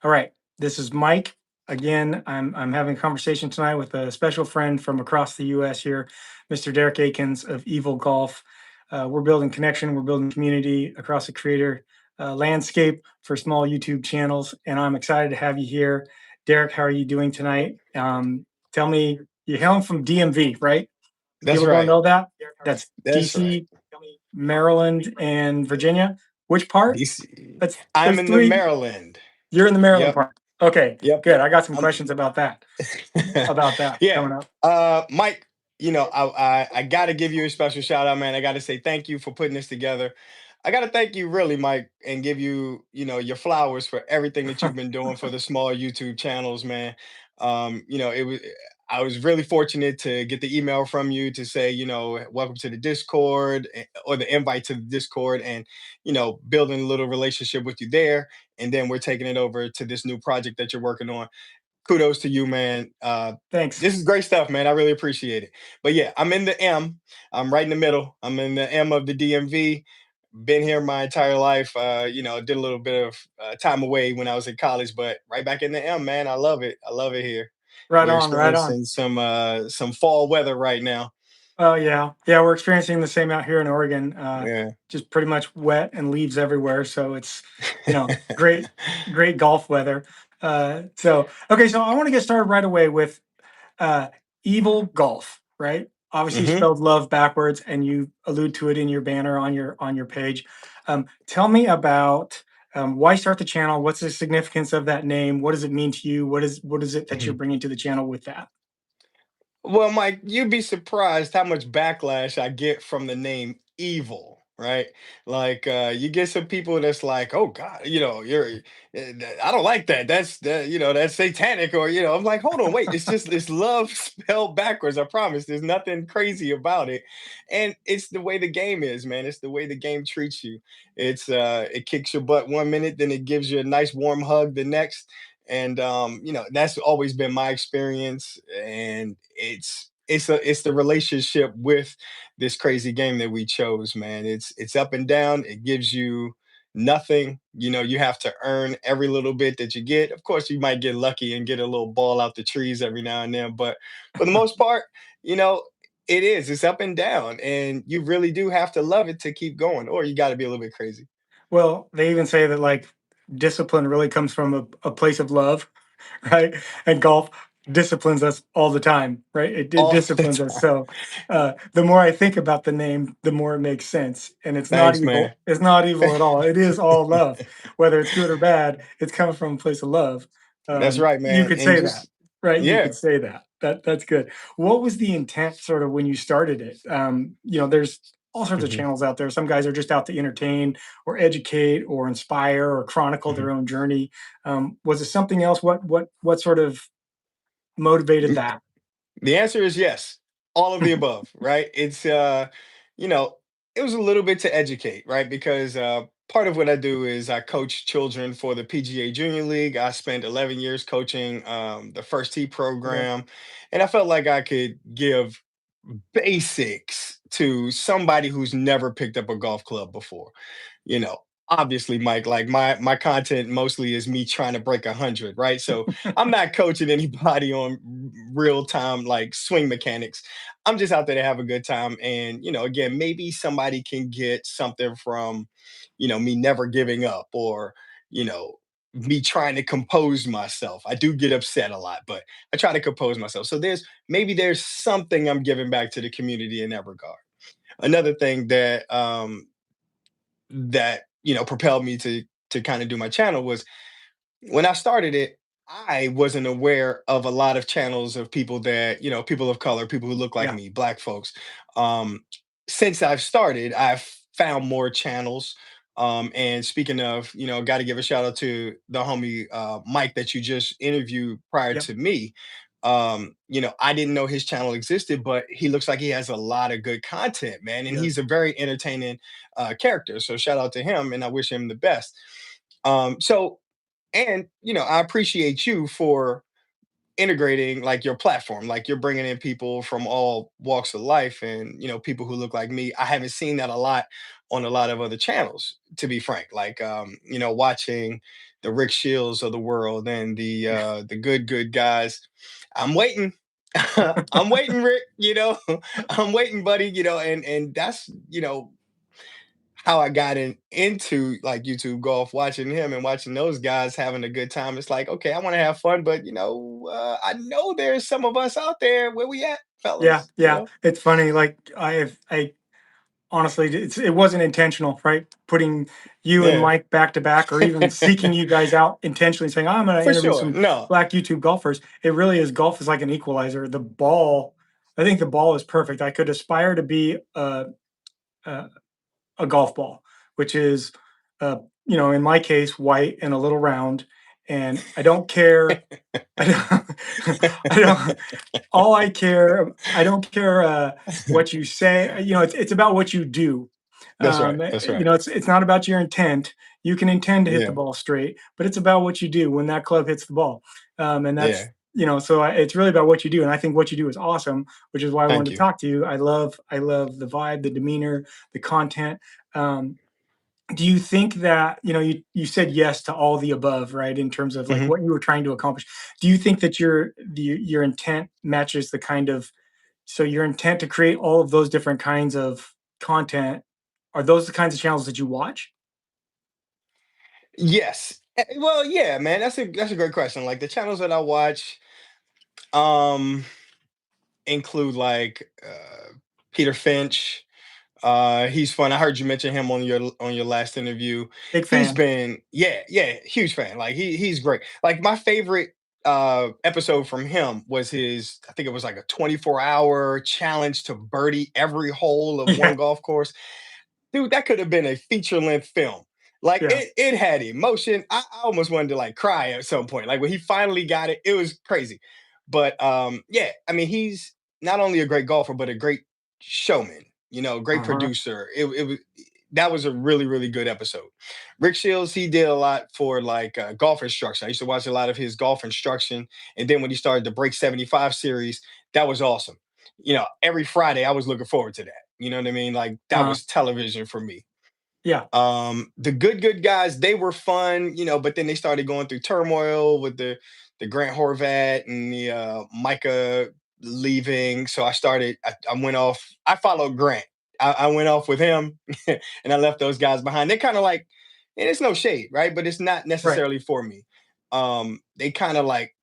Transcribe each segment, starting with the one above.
All right, this is Mike. Again, I'm having a conversation tonight with a special friend from across the U.S. here, Mr. Derek Aikens of EVOL Golf. We're building connection, we're building community across the creator landscape for small YouTube channels, and I'm excited to have you here. Derek, how are you doing tonight? Tell me, you're hailing from DMV, right? That's People don't right. know that. That's That's right. DC, Maryland, and Virginia. Which part? DC. That's I'm there's in the three. Maryland. You're in the Maryland Yep. part. Okay, Yep. good. I got some I'm questions about that. About that yeah. coming up. Mike, I gotta give you a special shout out, man. I gotta say thank you for putting this together. I gotta thank you really, Mike, and give you, your flowers for everything that you've been doing for the small YouTube channels, man. It was I was really fortunate to get the email from you to say, welcome to the Discord or the invite to the Discord and, building a little relationship with you there. And then we're taking it over to this new project that you're working on. Kudos to you, man. Thanks. This is great stuff, man. I really appreciate it. But yeah, I'm in the M. I'm right in the middle. I'm in the M of the DMV. Been here my entire life. Did a little bit of time away when I was in college, but right back in the M, man. I love it. I love it here. Right We're on, right on. experiencing some fall weather right now. Oh yeah, yeah. We're experiencing the same out here in Oregon. Yeah. Just pretty much wet and leaves everywhere. So it's great, great golf weather. So okay, so I want to get started right away with uh, evil golf, right? Obviously hmm spelled love backwards, and you allude to it in your banner on your page. Tell me about why start the channel. What's the significance of that name? What does it mean to you? What is it that you're bringing to the channel with that? Well, Mike, you'd be surprised how much backlash I get from the name evil, right? Like you get some people that's like, "Oh God, I don't like that. That's satanic." Or I'm like, "Hold on, wait. It's love spelled backwards. I promise. There's nothing crazy about it, and it's the way the game is, man. It's the way the game treats you. It kicks your butt 1 minute, then it gives you a nice warm hug the next, and that's always been my experience, and it's the relationship with this crazy game that we chose, man. It's up and down. It gives you nothing. You have to earn every little bit that you get. Of course, you might get lucky and get a little ball out the trees every now and then, but for the most part, you know it's up and down, and you really do have to love it to keep going, or you got to be a little bit crazy. Well, they even say that like discipline really comes from a place of love, right? And golf disciplines us all the time, right? It All the disciplines us. time. So the more I think about the name, the more it makes sense. And it's not Thanks, evil. man. It's not evil at all. It is all love, whether it's good or bad. It's coming from a place of love. That's right, You man. could And say that, just right? You yeah. could say that. That's good. What was the intent, sort of, when you started it? There's all sorts of Mhm, channels out there. Some guys are just out to entertain or educate or inspire or chronicle mhm. their own journey. Was it something else? What sort of motivated Mm, that? The answer is yes. All of the above, right? You know, it was a little bit to educate, right? Because part of what I do is I coach children for the PGA Junior League. I spent 11 years coaching the first tee Okay. program, and I felt like I could give basics to somebody who's never picked up a golf club before. You know, obviously, Mike, like my content mostly is me trying to break 100, right? So I'm not coaching anybody on real time like swing mechanics. I'm just out there to have a good time, and again, maybe somebody can get something from, me never giving up, or you know me trying to compose myself. I do get upset a lot, but I try to compose myself. So there's something I'm giving back to the community in that regard. Another thing that propelled me to kind of do my channel was when I started it. I wasn't aware of a lot of channels of people that, people of color, people who look like Yeah. me, black folks. Um, since I've started, I've found more channels. And speaking of, got to give a shout out to the homie Mike that you just interviewed prior Yep. to me. I didn't know his channel existed, but he looks like he has a lot of good content, man, He and he's does. a very entertaining character. So shout out to him, and I wish him the best. So and I appreciate you for integrating like your platform, like you're bringing in people from all walks of life, and people who look like me. I haven't seen that a lot on a lot of other channels, to be frank. Like watching the Rick Shields of the world and the good guys. I'm waiting. I'm waiting, Rick. I'm waiting, buddy. And that's how I got into like YouTube golf, watching him and watching those guys having a good time. It's like, okay, I want to have fun, but I know there's some of us out there. Where we at, Yeah, fellas? yeah. It's funny. Like I honestly, it wasn't intentional, right? Putting you and Yeah, Mike back to back, or even seeking you guys out intentionally, saying, "I'm going to for interview sure. some No, black YouTube golfers." It really is. Golf is like an equalizer. The ball, I think the ball is perfect. I could aspire to be a, a golf ball, which is, uh, in my case, white and a little round. And I don't care. I don't. I don't. All I don't care what you say. It's about what you do. that's right. That's right. It's not about your intent. You can intend to hit the Yeah, ball straight, but it's about what you do when that club hits the ball. And that's yeah. so it's really about what you do. And I think what you do is awesome, which is why I Thank wanted to you. talk to you. I love the vibe, the demeanor, the content. Um, do you think that you said yes to all the above, right, in terms of like Mhm. what you were trying to accomplish? Do you think that your intent matches the kind of so your intent to create all of those different kinds of content, are those the kinds of channels that you watch? Yes. Well, yeah, man. That's a great question. Like the channels that I watch, um, include like Peter Finch. He's fun. I heard you mention him on your last interview. Big He's fan. been, yeah, yeah, huge fan. Like he's great. Like my favorite episode from him was his, I think it was like a 24-hour challenge to birdie every hole of one Yeah, golf course. Dude, that could have been a feature-length film. Like yeah, it had emotion. I almost wanted to like cry at some point. Like when he finally got it, it was crazy. But yeah, I mean, he's not only a great golfer, but a great showman, great uh-huh, producer. It was that was a really, really good episode. Rick Shields, he did a lot for like golf instruction. I used to watch a lot of his golf instruction. And then when he started the Break 75 series, that was awesome. Every Friday I was looking forward to that. You know what I mean? Like that uh, was television for me. yeah, The good guys, they were fun, but then they started going through turmoil with the Grant Horvat and the Micah leaving. So I went off. I followed Grant. I went off with him and I left those guys behind. They're kind of like, and it's no shade, right? But it's not right. necessarily for me. They kind of like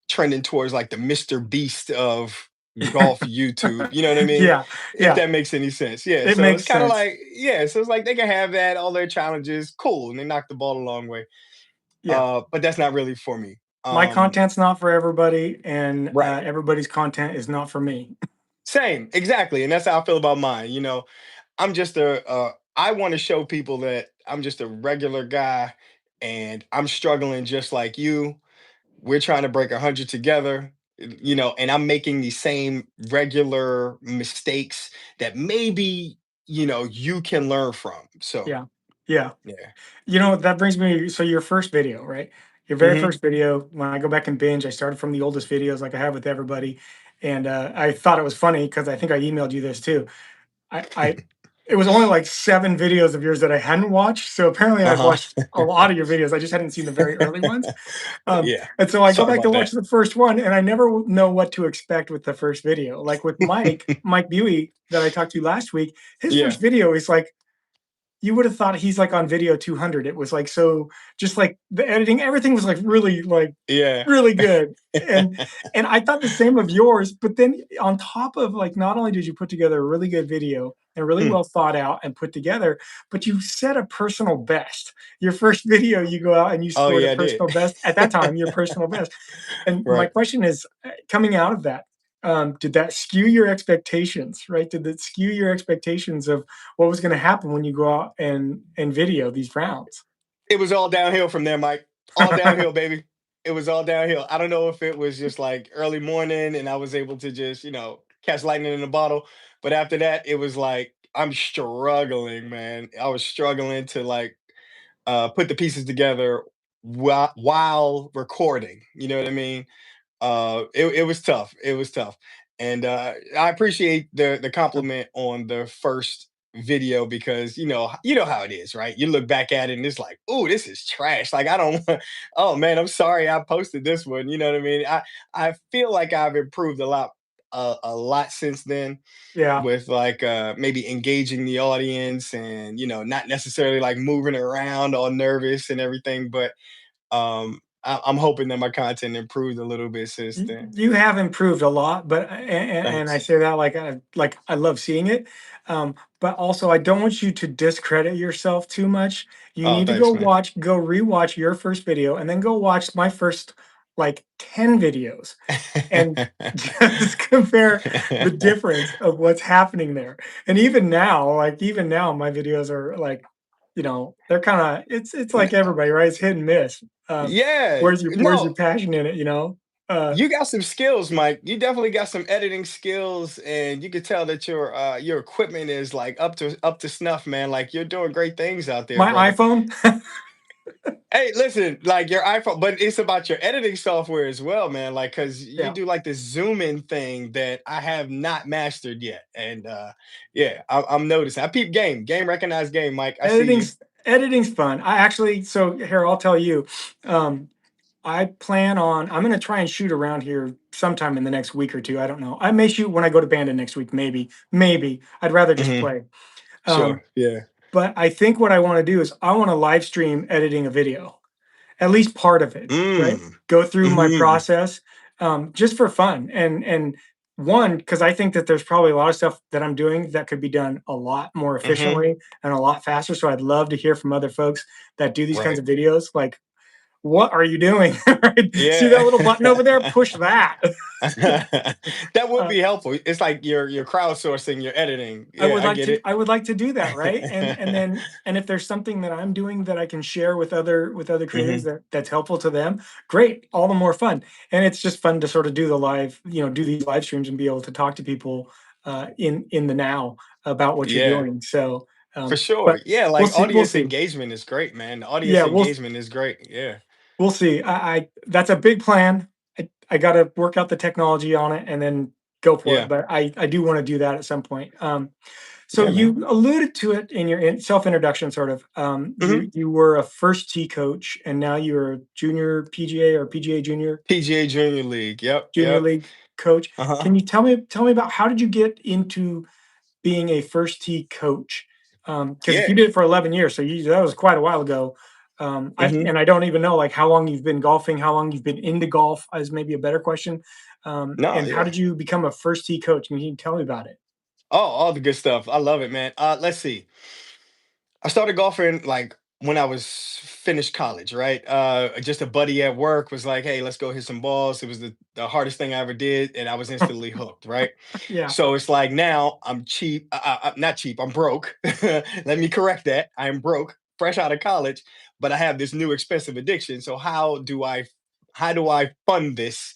trending towards like the Mr. Beast of golf YouTube. You know what I mean? Yeah, If yeah, that makes any sense. Yeah. it So it's makes kind of sense. like, yeah. So it's like they can have that, all their challenges, cool, and they knock the ball a long way. Yeah. But that's not really for me. My content's not for everybody, and Right. everybody's content is not for me. Same, exactly. And that's how I feel about mine. I'm just I want to show people that I'm just a regular guy and I'm struggling just like you. We're trying to break 100 together, and I'm making the same regular mistakes that maybe you can learn from. So Yeah, yeah. yeah. That brings me, so your first video, right? Your very Hmm. first video, when I go back and binge, I started from the oldest videos like I have with everybody. And I thought it was funny because I think I emailed you this too. I it was only like 7 videos of yours that I hadn't watched. So apparently I've Uh-huh. watched a lot of your videos. I just hadn't seen the very early ones. Yeah. And so I go Sorry back to about watch that. the first one, and I never know what to expect with the first video. Like with Mike Buey that I talked to last week, his Yeah. first video is like you would have thought he's like on video 200. It was like so just like the editing, everything was like Yeah. really good. And I thought the same of yours, but then on top of like not only did you put together a really good video and really Mm. well thought out and put together, but you set a personal best. Your first video, you go out and you Oh scored a yeah, I did. personal best at that time, your personal best. And my Right. question is, coming out of that, did that skew your expectations, right? Did that skew your expectations of what was going to happen when you go out and video these rounds? It was all downhill from there, Mike. All downhill, baby. It was all downhill. I don't know if it was just like early morning and I was able to just, catch lightning in a bottle. But after that, it was like I'm struggling, man. I was struggling to like put the pieces together while recording. You know what I mean? It was tough. It was tough. And I appreciate the compliment on the first video because you know how it is, right? You look back at it and it's like, oh, this is trash. Like I don't want, oh man, I'm sorry I posted this one. You know what I mean? I feel like I've improved a lot since then Yeah. with like maybe engaging the audience and not necessarily like moving around all nervous and everything, but I'm hoping that my content improved a little bit since then. You have improved a lot, but and I Thanks. say that like I love seeing it, but also I don't want you to discredit yourself too much. You Oh, need to thanks, man. go rewatch your first video, and then go watch my first like 10 videos, and just compare the difference of what's happening there. And even now, my videos are like, they're kind of it's like everybody, right? It's hit and miss. Yeah, Where's your no, passion in it? Uh, you got some skills, Mike. You definitely got some editing skills, and you could tell that your equipment is like up to snuff, man. Like you're doing great things out there, my brother. iPhone. Hey, listen, like your iPhone, but it's about your editing software as well, man. Like, cause you Yeah, do like this zoom in thing that I have not mastered yet. And yeah, I'm noticing. I peep game recognized game, Mike. I see you. editing's fun. I actually so here I'll tell you. Um, I'm gonna try and shoot around here sometime in the next week or two. I don't know. I may shoot when I go to Bandon next week. Maybe. I'd rather just Hmm. play. Um, Sure. Yeah. but I think what I want to do is I want to live stream editing a video, at least part of it, right? Mm. Go through my Hmm. process, just for fun, and one because I think that there's probably a lot of stuff that I'm doing that could be done a lot more Hmm. efficiently and a lot faster. So I'd love to hear from other folks that do these kinds Right. of videos. Like, what are you doing? Right? See that Yeah. little button over there? Push that. That would uh, be helpful. It's like you're crowdsourcing your editing. I Yeah, would I like get to it. I would like to do that, right? And if there's something that I'm doing that I can share with other creators Hmm. that's helpful to them, great, all the more fun. And it's just fun to sort of do these live streams and be able to talk to people in the now about what you're Yeah. doing. So, For sure. but Yeah, we'll like see, we'll audience see. engagement is great, man. Audience Yeah, engagement is great. Yeah. we'll see. I That's a big plan. I got to work out the technology on it and then go for it. Yeah. But I do want to do that at some point. So Yeah, man. you alluded to it in your self-introduction, sort of. Hmm. You were a first tee coach, and now you're a junior PGA or PGA Junior PGA Junior League. Yep. Junior Yep. League coach. Uh-huh. Can you tell me about how did you get into being a first tee coach? Because if you Yeah. did it for 11 years, so that was quite a while ago. Hmm. I don't even know like how long you've been golfing, how long you've been into golf is maybe a better question. No, And how yeah. did you become a first tee coach? Can you tell me about it? Oh, all the good stuff. I love it, man. Let's see. I started golfing like when I was finished college, right? Just a buddy at work was like, "Hey, let's go hit some balls." It was the hardest thing I ever did, and I was instantly hooked, right? Yeah, So it's like now I'm cheap, I'm not cheap, I'm broke. Let me correct that. I am broke, fresh out of college, but I have this new expensive addiction. So how do I fund this?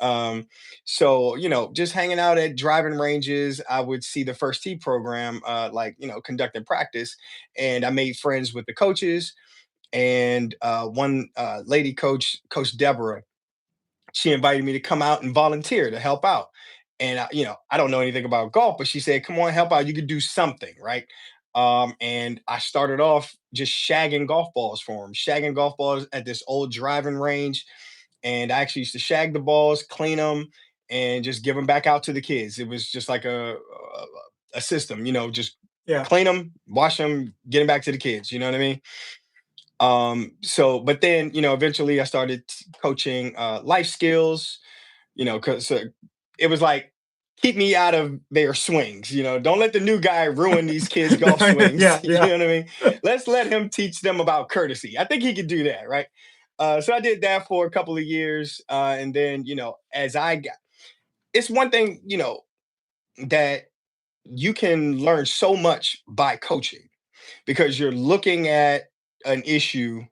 Um, so just hanging out at driving ranges, I would see the first tee program, like conducting practice, and I made friends with the coaches. And one lady coach, Coach Deborah, she invited me to come out and volunteer to help out. And I don't know anything about golf, but she said, "Come on, help out. You could do something, right?" And I started off just shagging golf balls for them, shagging golf balls at this old driving range. And I actually used to shag the balls, clean them, and just give them back out to the kids. It was just like a system, just yeah, clean them, wash them, get them back to the kids. You know what I mean? So but then eventually I started coaching life skills, because it was like keep me out of their swings. Don't let the new guy ruin these kids golf swings. yeah, You yeah. know what I mean? Let's let him teach them about courtesy. I think he could do that, right? So I did that for a couple of years, and then as I got, it's one thing that you can learn so much by coaching because you're looking at an issue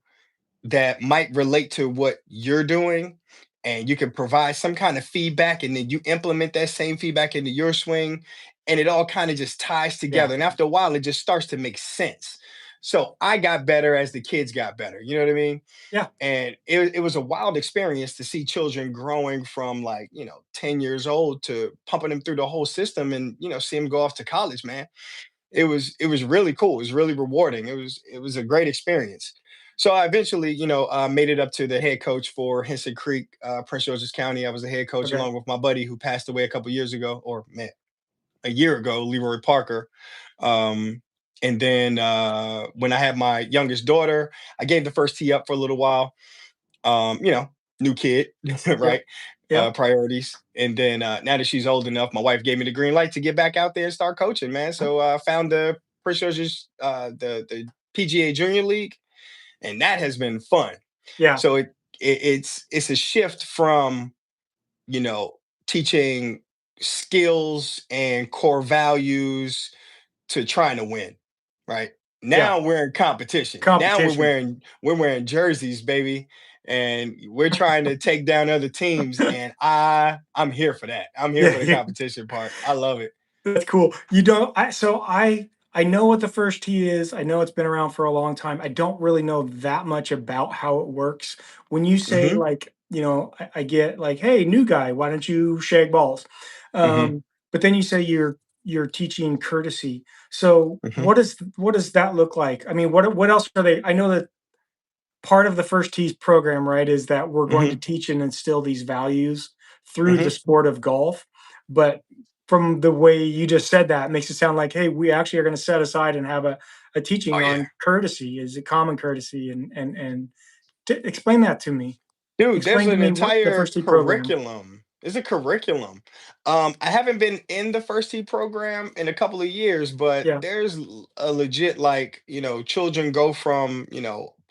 that might relate to what you're doing, and you can provide some kind of feedback, and then you implement that same feedback into your swing, and it all kind of just ties Yeah, together, and after a while it just starts to make sense. So I got better as the kids got better, you know what I mean? yeah, And it was a wild experience to see children growing from like 10 years old to pumping them through the whole system, and see them go off to college, man. it was really cool. It was really rewarding. It was a great experience. So I eventually, made it up to the head coach for Henson Creek, Prince George's County. I was the head coach Okay. along with my buddy who passed away a couple years ago, or man, a year ago, Leroy Parker. Um, and then when I had my youngest daughter, I gave the first tee up for a little while. um, you know, New kid, Yep. right? Yep. Priorities. And then now that she's old enough, my wife gave me the green light to get back out there and start coaching, man. So I found the Prince George's, the PGA Junior League, and that has been fun. Yeah. So it's a shift from, you know, teaching skills and core values to trying to win, right? Yeah. Now we're in competition. Now we're Competition. wearing jerseys, baby, and we're trying to take down other teams. And I'm here for that. I'm here Yeah. for the Yeah. competition part. I love it. That's cool. You don't I know what the first tee is. I know it's been around for a long time. I don't really know that much about how it works. When you say Hmm. like, I get like, hey, new guy, why don't you shag balls? Hmm. But then you say you're teaching courtesy. So Hmm. what does that look like? I mean, what else are they? I know that part of the First Tees program, right, is that we're going to Hmm. teach and instill these values through the Hmm. sport of golf. But from the way you just said that, it makes it sound like, hey, we actually are going to set aside and have a Oh teaching yeah. on courtesy, is it common courtesy, and explain that to me. Dude, there's Explain to an me what the entire First Tee program. curriculum. It's a curriculum. I haven't been in the First Tee program in a couple of years, but Yeah, there's a legit, like, children go from,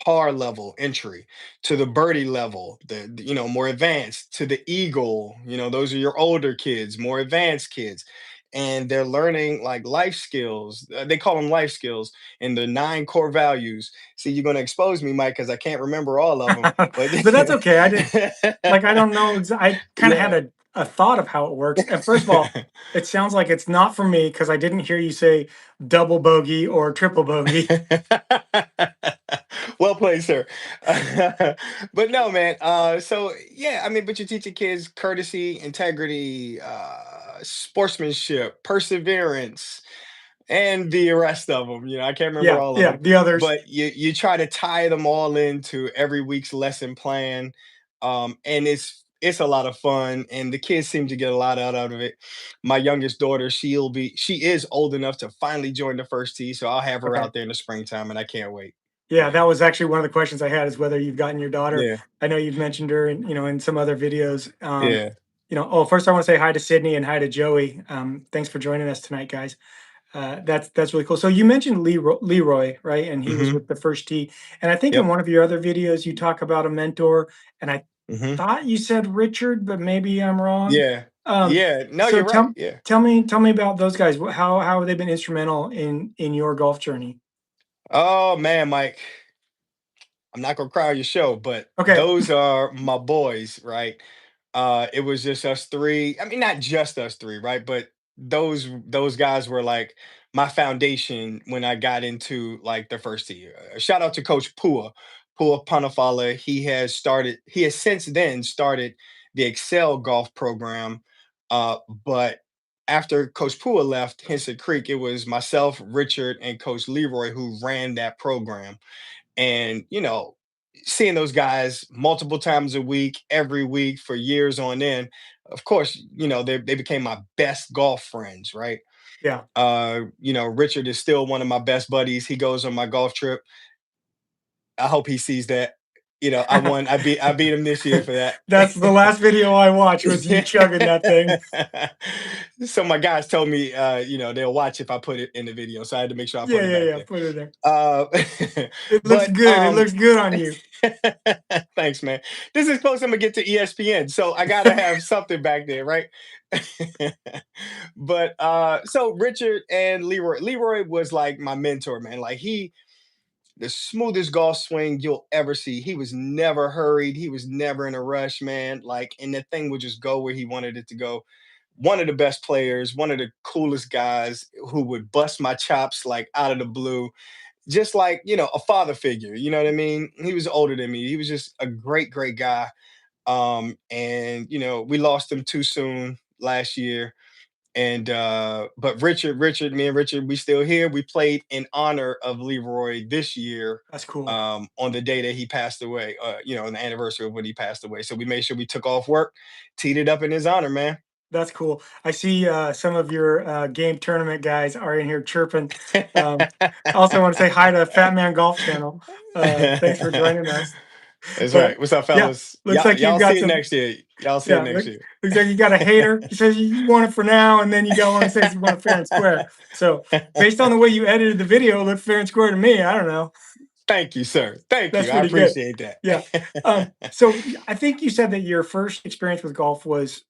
par level entry to the birdie level, more advanced, to the eagle. Those are your older kids, more advanced kids. And they're learning like life skills. They call them life skills, and the nine core values. See, you're going to expose me, Mike, because I can't remember all of them. But but that's okay. I didn't like. I don't know. I kind of had yeah. a thought of how it works. And first of all, it sounds like it's not for me because I didn't hear you say double bogey or triple bogey. Well played, sir. But no, man. So yeah, I mean, but you're teaching kids courtesy, integrity, sportsmanship, perseverance, and the rest of them. I can't remember Yeah, all of yeah. them, The others. but you try to tie them all into every week's lesson plan. And it's a lot of fun, and the kids seem to get a lot out of it. My youngest daughter, she is old enough to finally join the first tee, so I'll have her Okay. out there in the springtime, and I can't wait. Yeah, that was actually one of the questions I had, is whether you've gotten your daughter. Yeah, I know you've mentioned her in, in some other videos. yeah. Oh, first I want to say hi to Sydney and hi to Joey. Thanks for joining us tonight, guys. That's really cool. So you mentioned Leroy, right? And he was Hmm. with the first tee. And I think in Yep. one of your other videos you talk about a mentor, and I Hmm. thought you said Richard, but maybe I'm wrong. Yeah. Um, Yeah. No, so you're right. Yeah. tell me about those guys. How have they been instrumental in your golf journey? Oh man, Mike. I'm not gonna cry on your show, but Okay. those are my boys, right? It was just us three. I mean, not just us three, right? But those guys were like my foundation when I got into like the first year. Shout out to Coach Pua Panafala. He has since then started the Excel golf program. But after Coach Pua left Henson Creek, it was myself, Richard, and Coach Leroy who ran that program. And seeing those guys multiple times a week, every week for years on end, of course, they became my best golf friends, right? Yeah. Richard is still one of my best buddies. He goes on my golf trip. I hope he sees that. I beat him this year for that. That's the last video I watched, was you chugging that thing. So my guys told me, they'll watch if I put it in the video, so I had to make sure I Yeah, put it yeah, back yeah. there. Put it there. Uh, It looks but good. It looks good on you. thanks, man. This is close. I'm gonna get to ESPN, so I gotta have something back there, right? But so Richard and Leroy was like my mentor, man. Like the smoothest golf swing you'll ever see. He was never hurried. He was never in a rush, man. Like, and the thing would just go where he wanted it to go. One of the best players, one of the coolest guys who would bust my chops like out of the blue, just like, a father figure. You know what I mean? He was older than me. He was just a great, great guy. And we lost him too soon last year. And but me and Richard, we still here. We played in honor of Leroy this year, That's cool. on the day that he passed away, on the anniversary of when he passed away. So we made sure we took off work, teed it up in his honor, man. That's cool. I see some of your game tournament guys are in here chirping. Um, I also want to say hi to Fat Man Golf Channel. Thanks for joining us. That's But right. What's up, yeah, fellas? looks like you've Y'all got see it some. next year. Y'all see it Yeah, next year. looks like you got a hater. He says you want it for now, and then you got one that says you want it fair and square. So based on the way you edited the video, it looked fair and square to me. I don't know. Thank you, sir. Thank That's you. I pretty good. appreciate that. Yeah. So I think you said that your first experience with golf was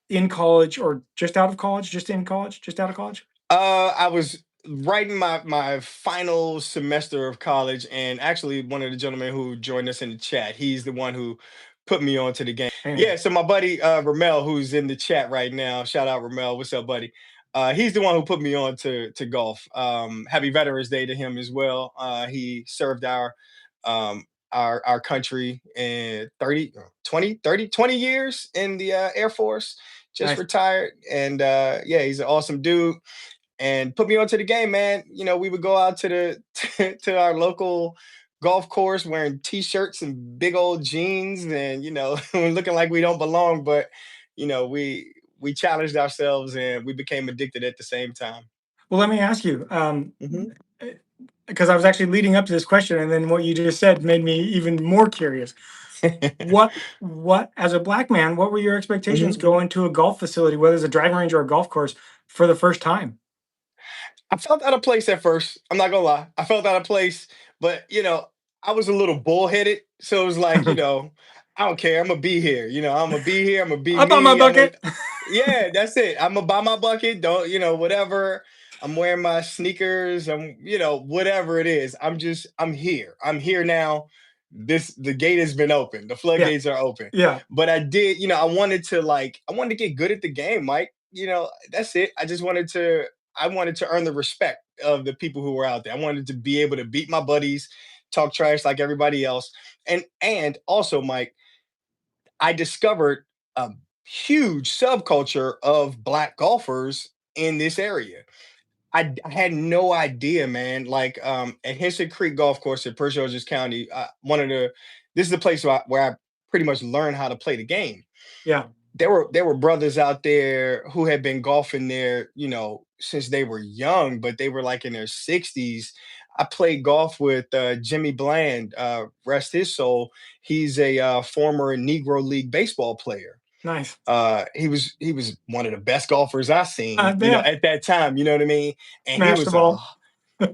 in college or just out of college, just in college, just out of college. I was writing my final semester of college, and actually, one of the gentlemen who joined us in the chat, he's the one who put me onto the game. Anyway, Yeah, so my buddy Ramel, who's in the chat right now, shout out Ramel. What's up, buddy? He's the one who put me on to golf. Happy Veterans Day to him as well. He served our country in 20 years in the Air Force. Just nice. retired, and yeah, he's an awesome dude and put me onto the game, man. We would go out to the to our local golf course wearing t-shirts and big old jeans, and looking like we don't belong, but we challenged ourselves and we became addicted at the same time. Well, let me ask you, Hmm. because I was actually leading up to this question, and then what you just said made me even more curious. What, as a black man, what were your expectations Hmm. going to a golf facility, whether it's a driving range or a golf course, for the first time? I felt out of place at first. I'm not gonna lie. I felt out of place, but I was a little bullheaded. So it was like, I don't care. I'm gonna be here. I'm gonna be here. I'm gonna be I bought my me. bucket. Yeah, that's it. I'm gonna buy my bucket. Don't, whatever. I'm wearing my sneakers. Whatever it is. I'm here. I'm here now. The gate has been open. The Yeah, floodgates are open. yeah. But I wanted to get good at the game, Mike. That's it. I wanted to earn the respect of the people who were out there. I wanted to be able to beat my buddies, talk trash like everybody else. And also, Mike, I discovered a huge subculture of black golfers in this area. I had no idea, man. Like at Henson Creek Golf Course in Prince George's County, this is the place where I pretty much learned how to play the game. Yeah, There were brothers out there who had been golfing there, since they were young, but they were like in their 60s. I played golf with Jimmy Bland, rest his soul. He's a former Negro League baseball player. nice. He was one of the best golfers I I seen, bet. at that time. You know what I mean? And he Smash the was a ball.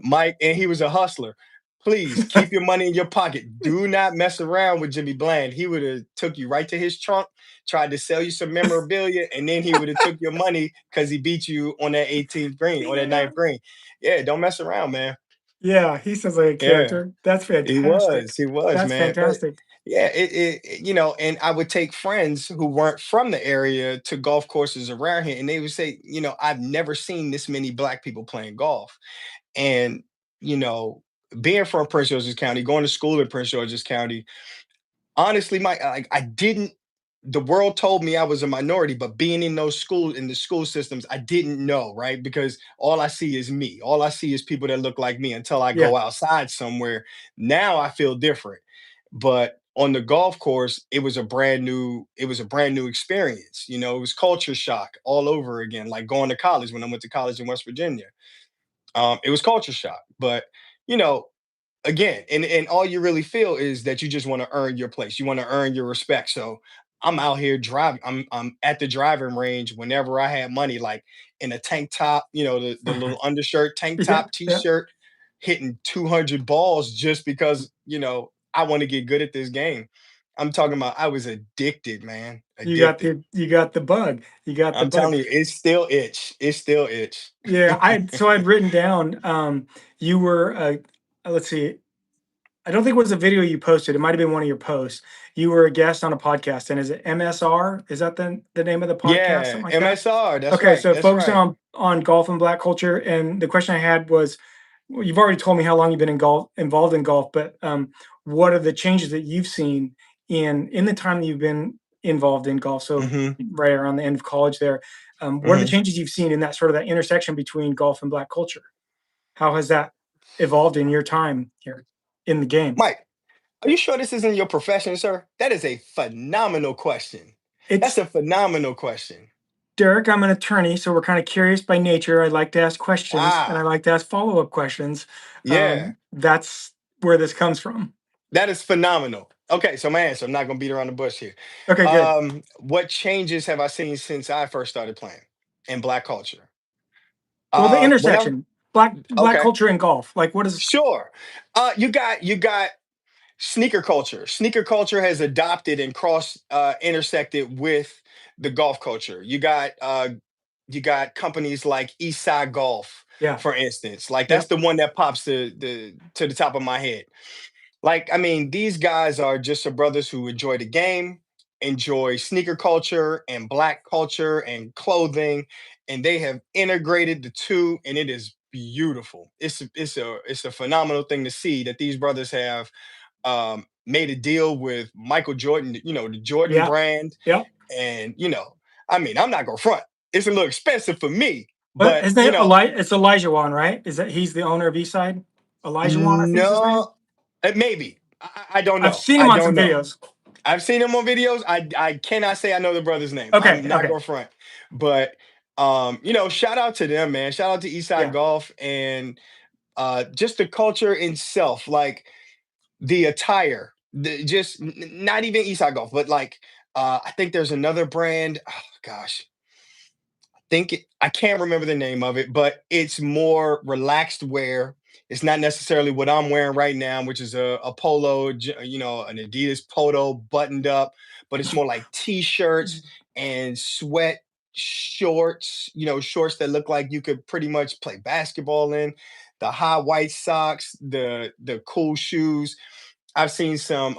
Mike, and he was a hustler. Please keep your money in your pocket. Do not mess around with Jimmy Bland. He would have took you right to his trunk, tried to sell you some memorabilia, and then he would have took your money because he beat you on that 18th green or that Yeah. ninth green. Yeah, don't mess around, man. Yeah, he sounds like a Yeah. character. That's fantastic. He was, That's man. But fantastic. yeah, and I would take friends who weren't from the area to golf courses around here, and they would say, I've never seen this many black people playing golf. And, you know, being from Prince George's County, going to school in Prince George's County, honestly, I didn't. The world told me I was a minority, but being in the school systems, I didn't know, right? Because all I see is me. All I see is people that look like me until I Yeah, go outside somewhere. Now I feel different. But on the golf course, it was a brand new experience. It was culture shock all over again, like going to college when I went to college in West Virginia. It was culture shock, but you know, again, and all you really feel is that you just want to earn your place. You want to earn your respect. So I'm out here driving. I'm at the driving range whenever I had money, like in a tank top, the little undershirt, tank yeah, top, yeah. t-shirt, hitting 200 balls just because I want to get good at this game. I'm talking about I was addicted, man. Addicted. You got the bug. You got the I'm bug. telling you, it's still itch. It's still itch. Yeah, I'd written down you were let's see. I don't think it was a video you posted. It might have been one of your posts. You were a guest on a podcast, and is it MSR? Is that the name of the podcast? Yeah, Something like that? MSR. That's Okay, right. so That's focusing right. on golf and black culture, and the question I had was, well, you've already told me how long you've been involved in golf, but what are the changes that you've seen in the time that you've been involved in golf, so Hmm. right around the end of college there. What are the Hmm. changes you've seen in that sort of that intersection between golf and Black culture? How has that evolved in your time here in the game? Mike, are you sure this isn't your profession, sir? That is a phenomenal question. That's It's a phenomenal question. Derek, I'm an attorney, so we're kind of curious by nature. I like to ask questions and I Ah, like to ask follow-up questions. yeah, That's where this comes from. that is phenomenal. Okay, so my answer, I'm not gonna beat around the bush here. Okay, good. What changes have I seen since I first started playing in Black culture? Well, the Whenever, intersection, black okay, culture and golf. Like, what is? sure. You got sneaker culture. Sneaker culture has adopted and cross intersected with the golf culture. You got companies like Eastside Golf, Yeah, for instance. Like that's yep, the one that pops to the top of my head. Like, I mean, these guys are just some brothers who enjoy the game, enjoy sneaker culture and Black culture and clothing, and they have integrated the two, and it is beautiful. It's a phenomenal thing to see that these brothers have made a deal with Michael Jordan, the Jordan yeah, brand, yep. and I mean, I'm not gonna front. It's a little expensive for me, But but his name It's Elijah Wan, right? Is that he's the owner of Eastside? Elijah Wan, I think is his name. no, maybe I don't I've know. seen I him on don't some know. videos. I've seen him on videos. I cannot say I know the brother's name. Okay, I'm not okay, going front, but shout out to them, man. Shout out to Eastside yeah. Golf and just the culture itself, like the attire, just not even Eastside Golf, but like I think there's another brand. Oh gosh, I can't remember the name of it, but it's more relaxed wear. It's not necessarily what I'm wearing right now, which is a polo, an Adidas polo buttoned up, but it's more like t-shirts and sweat shorts, shorts that look like you could pretty much play basketball in, the high white socks, the cool shoes. I've seen some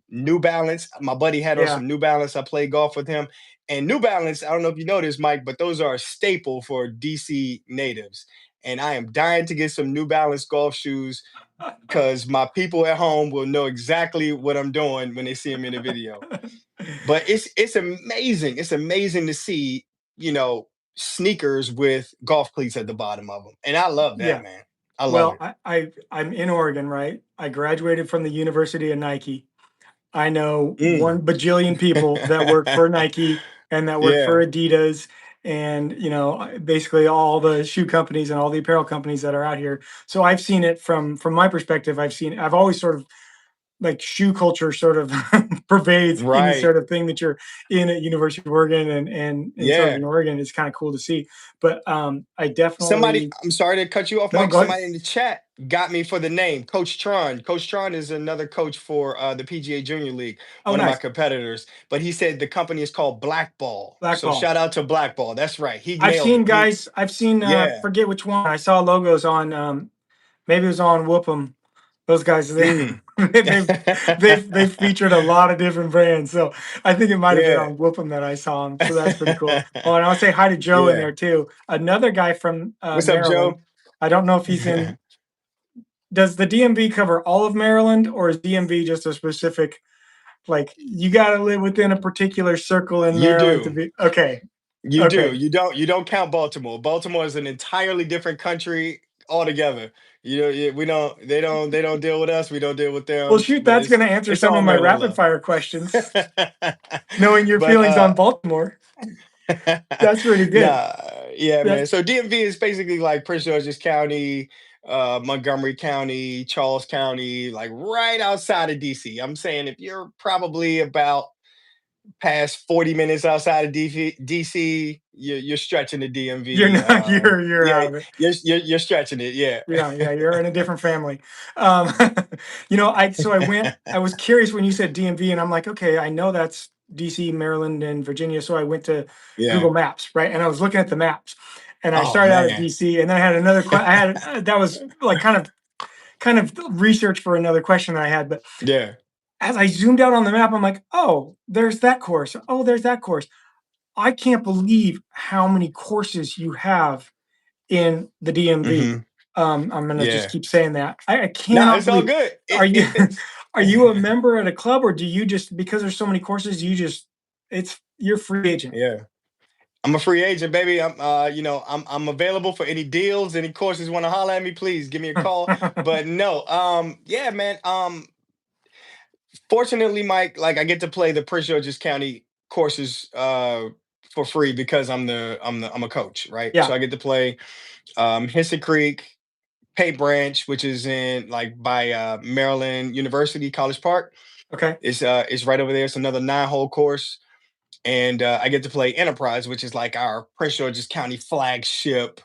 New Balance. My buddy had on Yeah. some New Balance. I played golf with him. And New Balance, I don't know if you know this, Mike, but those are a staple for DC natives. And I am dying to get some New Balance golf shoes because my people at home will know exactly what I'm doing when they see them in the video. But it's amazing. It's amazing to see, you know, sneakers with golf cleats at the bottom of them. And I love that, Yeah. man. I love Well, it. I'm in Oregon, right? I graduated from the University of Nike. I know Mm. 1 bajillion people that work for Nike and that work Yeah. for Adidas and, basically all the shoe companies and all the apparel companies that are out here. So I've seen it from my perspective. I've always sort of like shoe culture sort of pervades any Right. sort of thing that you're in at University of Oregon and sort of Yeah. in Oregon is kind of cool to see. But I Somebody, definitely I'm sorry to cut you off, no, Mike. go ahead. Somebody in the chat got me for the name Coach Tron. Coach Tron is another coach for the PGA Junior League, Oh, one of my nice. competitors. But he said the company is called Blackball. So Blackball. shout out to Blackball. That's right. He nailed it. I've seen Yeah. forget which one. I saw logos on maybe it was on Whoop 'em. Those guys Mm. they've featured a lot of different brands. So I think it might have been Yeah. on Whoop 'em that I saw them. So that's pretty cool. Oh, and I'll say hi to Joe in Yeah. there too. Another guy from What's up, Maryland. Joe? I don't know if he's in. Does the DMV cover all of Maryland, or is DMV just a specific? Like you got to live within a particular circle in You Maryland to do. be okay. You do. Okay. You don't count Baltimore. Baltimore is an entirely different country altogether. We don't. They don't deal with us. We don't deal with Well, them. shoot, But that's going it's to answer it's some all of my Maryland rapid love. fire questions. Knowing your But feelings on Baltimore, that's pretty good. nah, yeah, man. That's So DMV is basically like Prince George's County, Montgomery County, Charles County, like right outside of DC. I'm saying if you're probably about past 40 minutes outside of DC, you're stretching the you're DMV. not you're Yeah, out of it. you're stretching it. Yeah. Yeah, yeah, you're in a different family. Um, I was curious when you said DMV, and I'm like, okay, I know that's DC, Maryland, and Virginia. So I went to Yeah. Google Maps, right, and I was looking at the maps, and I Oh started out at man. DC, and then I had another. I had that was like kind of research for another question that I had, but Yeah. as I zoomed out on the map, I'm like, oh, there's that course. Oh, there's that course. I can't believe how many courses you have in the DMV. Hmm. I'm gonna just Yeah. keep saying that. I No, cannot it's all believe. good. Are you It's are you a member at a club, or do you just because there's so many courses, you just It's you're free agent. Yeah. I'm a free agent, baby. I'm available for any deals, any courses want to holler at me, please give me a call. But no, yeah, man. Fortunately, Mike, like I get to play the Prince George's County courses for free because I'm a coach, right? So Yeah. I get to play Hissy Creek, Pay Branch, which is in like by Maryland University College Park. Okay. It's right over there. It's another 9-hole course. And I get to play Enterprise, which is like our Prince George's County flagship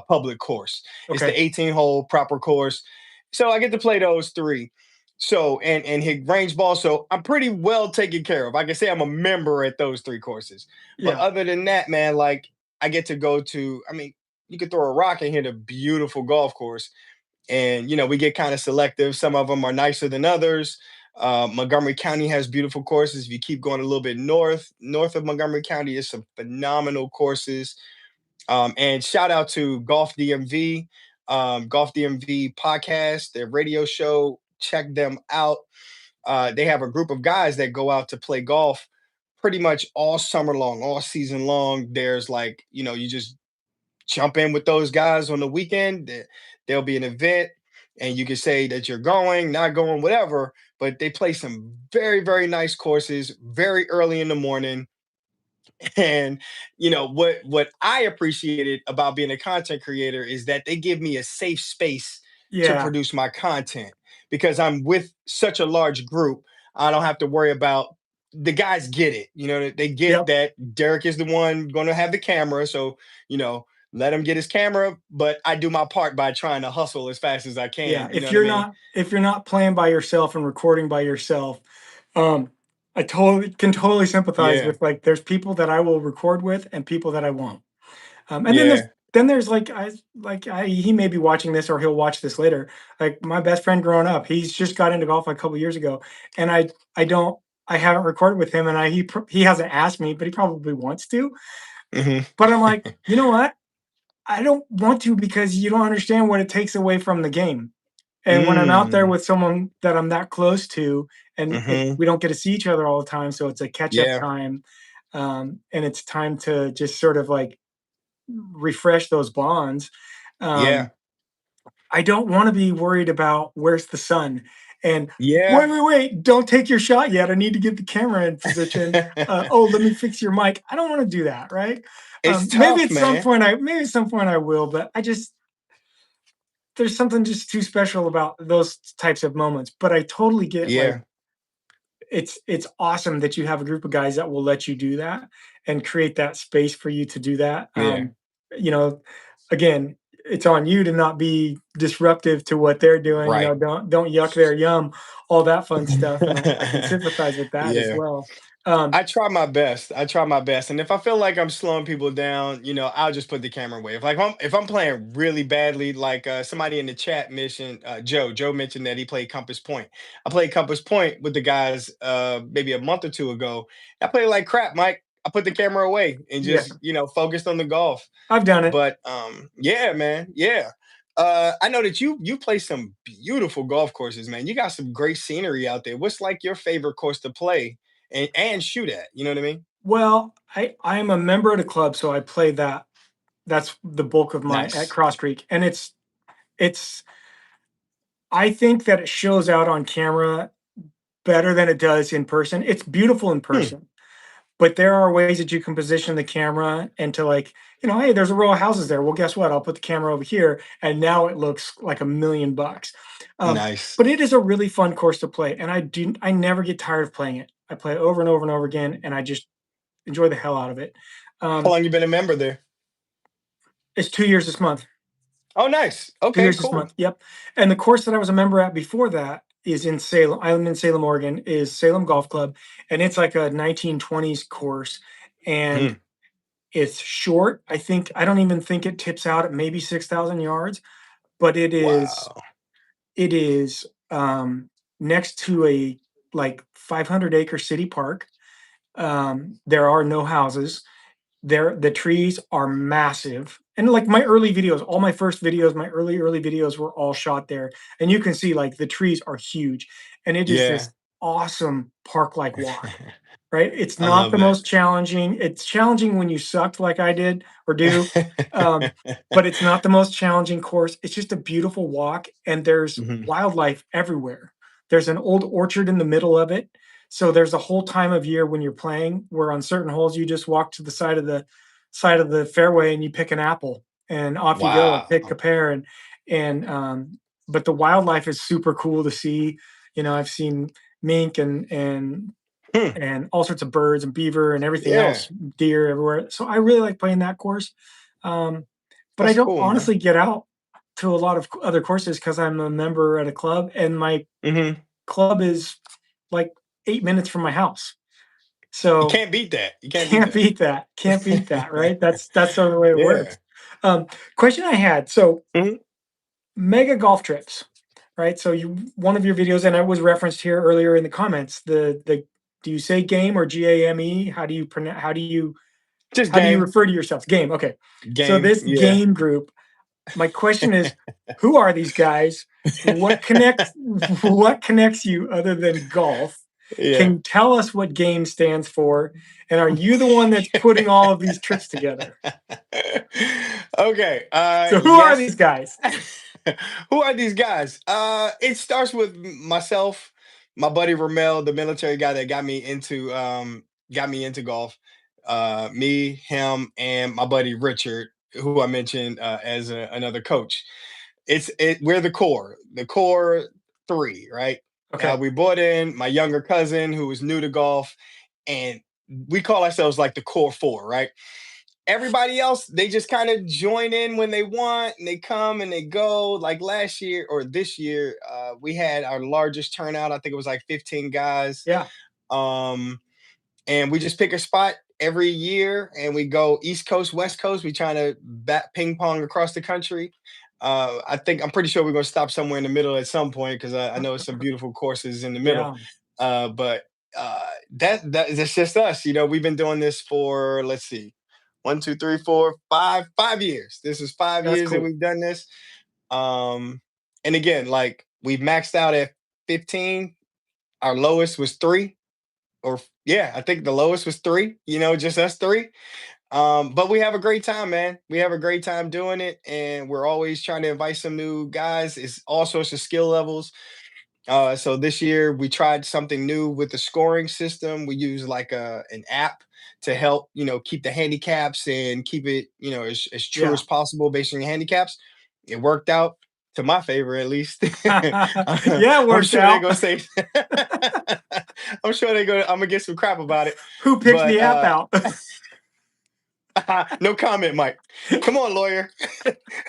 public course. It's Okay. the 18-hole proper course. So I get to play those three. So and hit range ball. So I'm pretty well taken care of. I can say I'm a member at those three courses. But Yeah. other than that, man, like I get to go to, I mean, you could throw a rock and hit a beautiful golf course. And we get kind of selective. Some of them are nicer than others. Montgomery County has beautiful courses. If you keep going a little bit north of Montgomery County, is some phenomenal courses. And shout out to Golf DMV, Golf DMV podcast, their radio show. Check them out. They have a group of guys that go out to play golf pretty much all summer long, all season long. There's like, you just jump in with those guys on the weekend. There'll be an event, and you can say that you're going, not going, whatever. But they play some very, very nice courses very early in the morning. And what I appreciated about being a content creator is that they give me a safe space to Yeah. produce my content because I'm with such a large group. I don't have to worry about the guys get it. They get Yep. that Derek is the one going to have the camera. So, let him get his camera, but I do my part by trying to hustle as fast as I Yeah. can. You know what I mean? If you're not playing by yourself and recording by yourself, um, I totally sympathize Yeah. with like there's people that I will record with and people that I won't. And Yeah. then there's like he may be watching this or he'll watch this later. Like my best friend growing up, he's just got into golf like a couple years ago, and I don't I haven't recorded with him, and he hasn't asked me, but he probably wants to. Hmm. But I'm like, you know what? I don't want to because you don't understand what it takes away from the game. And when I'm out there Mm. with someone that I'm that close to, and Hmm. we don't get to see each other all the time, so it's a catch up Yeah. time, and it's time to just sort of like refresh those bonds. Yeah. Um, I don't want to be worried about where's the sun and Yeah. wait, don't take your shot yet. I need to get the camera in position. Oh, let me fix your mic. I don't want to do that, right? It's tough, man. Maybe at some point I will, but I just there's something just too special about those types of moments. But I totally get like Yeah, it's awesome that you have a group of guys that will let you do that and create that space for you to do that. yeah. You know, again, it's on you to not be disruptive to what they're doing. Right. Don't yuck their yum, all that fun stuff. And I can sympathize with that as Yeah. well. Um, I try my best. I try my best. And if I feel like I'm slowing people down, I'll just put the camera away. If I'm playing really badly, like somebody in the chat mentioned Joe mentioned that he played Compass Point. I played Compass Point with the guys maybe a month or two ago. I played like crap, Mike. I put the camera away and yeah, just, focused on the golf. I've done it. But yeah, man, yeah. I know that you play some beautiful golf courses, man. You got some great scenery out there. What's like your favorite course to play and shoot at? You know what I mean? Well, I'm a member of the club, so I play that. That's the bulk of my at Nice. Cross Creek, and it's I think that it shows out on camera better than it does in person. It's beautiful in Hmm, person, but there are ways that you can position the camera and to like, hey, there's a row of houses there. Well, guess what? I'll put the camera over here, and now it looks like $1 million. Um, nice. but it is a really fun course to play, and I never get tired of playing it. I play it over and over and over again, and I just enjoy the hell out of it. How Um, long you been a member there? it's 2 years this month. Oh, nice. 2 Okay, years this cool. month, yep, and the course that I was a member at before that is in Salem. I'm in Salem, Oregon, is Salem Golf Club, and it's like a 1920s course, and Hmm, it's short. I don't even think it tips out at maybe 6,000 yards, but wow. it is, next to a, like, 500-acre city park. There are no houses. The trees are massive. And like my early videos, all my first videos, my early videos were all shot there. And you can see like the trees are huge. And it is Yeah. this awesome park-like walk. right? It's I not love the that. most challenging. It's challenging when you sucked like I did or do, um, but it's not the most challenging course. It's just a beautiful walk, and there's Mhm. wildlife everywhere. There's an old orchard in the middle of it. So there's a whole time of year when you're playing where on certain holes you just walk to the side of the fairway and you pick an apple and off you go, or pick a Wow. pear. But the wildlife is super cool to see. I've seen mink Hmm. and all sorts of birds and beaver and everything Yeah, else, deer everywhere. So I really like playing that course. Um, but I that's don't cool, man. honestly get out to a lot of other courses because I'm a member at a club, and my Mhm. club is like 8 minutes from my house. You So can't beat that. You can't beat can't that. beat that. Can't beat that, right? That's sort of the way it Yeah. works. Um, Question I had. So Mhm. mega golf trips, right? So one of your videos, and it was referenced here earlier in the comments. The do you say game or G.A.M.E? How do you pronounce? Just How do you game. refer to yourselves? Game. Okay. So Game. this Yeah. game group. My question is, who are these guys? What connects? What connects you other than golf? Can Yeah. you tell us what game stands for? And are you the one that's putting all of these trips together? Okay. So who are Yes. these guys? Who are these guys? It starts with myself, my buddy Ramel, the military guy that got me into golf. Me, him, and my buddy Richard, who I mentioned as another coach. We're the core three, right? Okay. We brought in my younger cousin who was new to golf, and we call ourselves like the core four, right? Everybody else, they just kind of join in when they want, and they come and they go. Like last year or this year, we had our largest turnout. I think it was like 15 guys. Yeah. Um, and we just pick a spot every year and we go East Coast, West Coast. We trying to bat ping pong across the country. I'm pretty sure we're going to stop somewhere in the middle at some point because I know some beautiful courses in the middle. Yeah. But that's just us. We've been doing this for, let's see, 1, 2, 3, 4, 5 years. This is five That's years that cool. we've done this. And again, like we've maxed out at 15. Our lowest was 3, or yeah, I think the lowest was 3, just us 3. But we have a great time, man. We have a great time doing it, and we're always trying to invite some new guys. It's all sorts of skill levels. So this year we tried something new with the scoring system. We use like an app to help, keep the handicaps and keep it, as true Yeah. as possible based on your handicaps. It worked out to my favor, at least. Yeah, it I'm worked sure they're out. gonna say, I'm sure I'm gonna get some crap about it, Who picked but the app out? no comment, Mike. Come on, lawyer,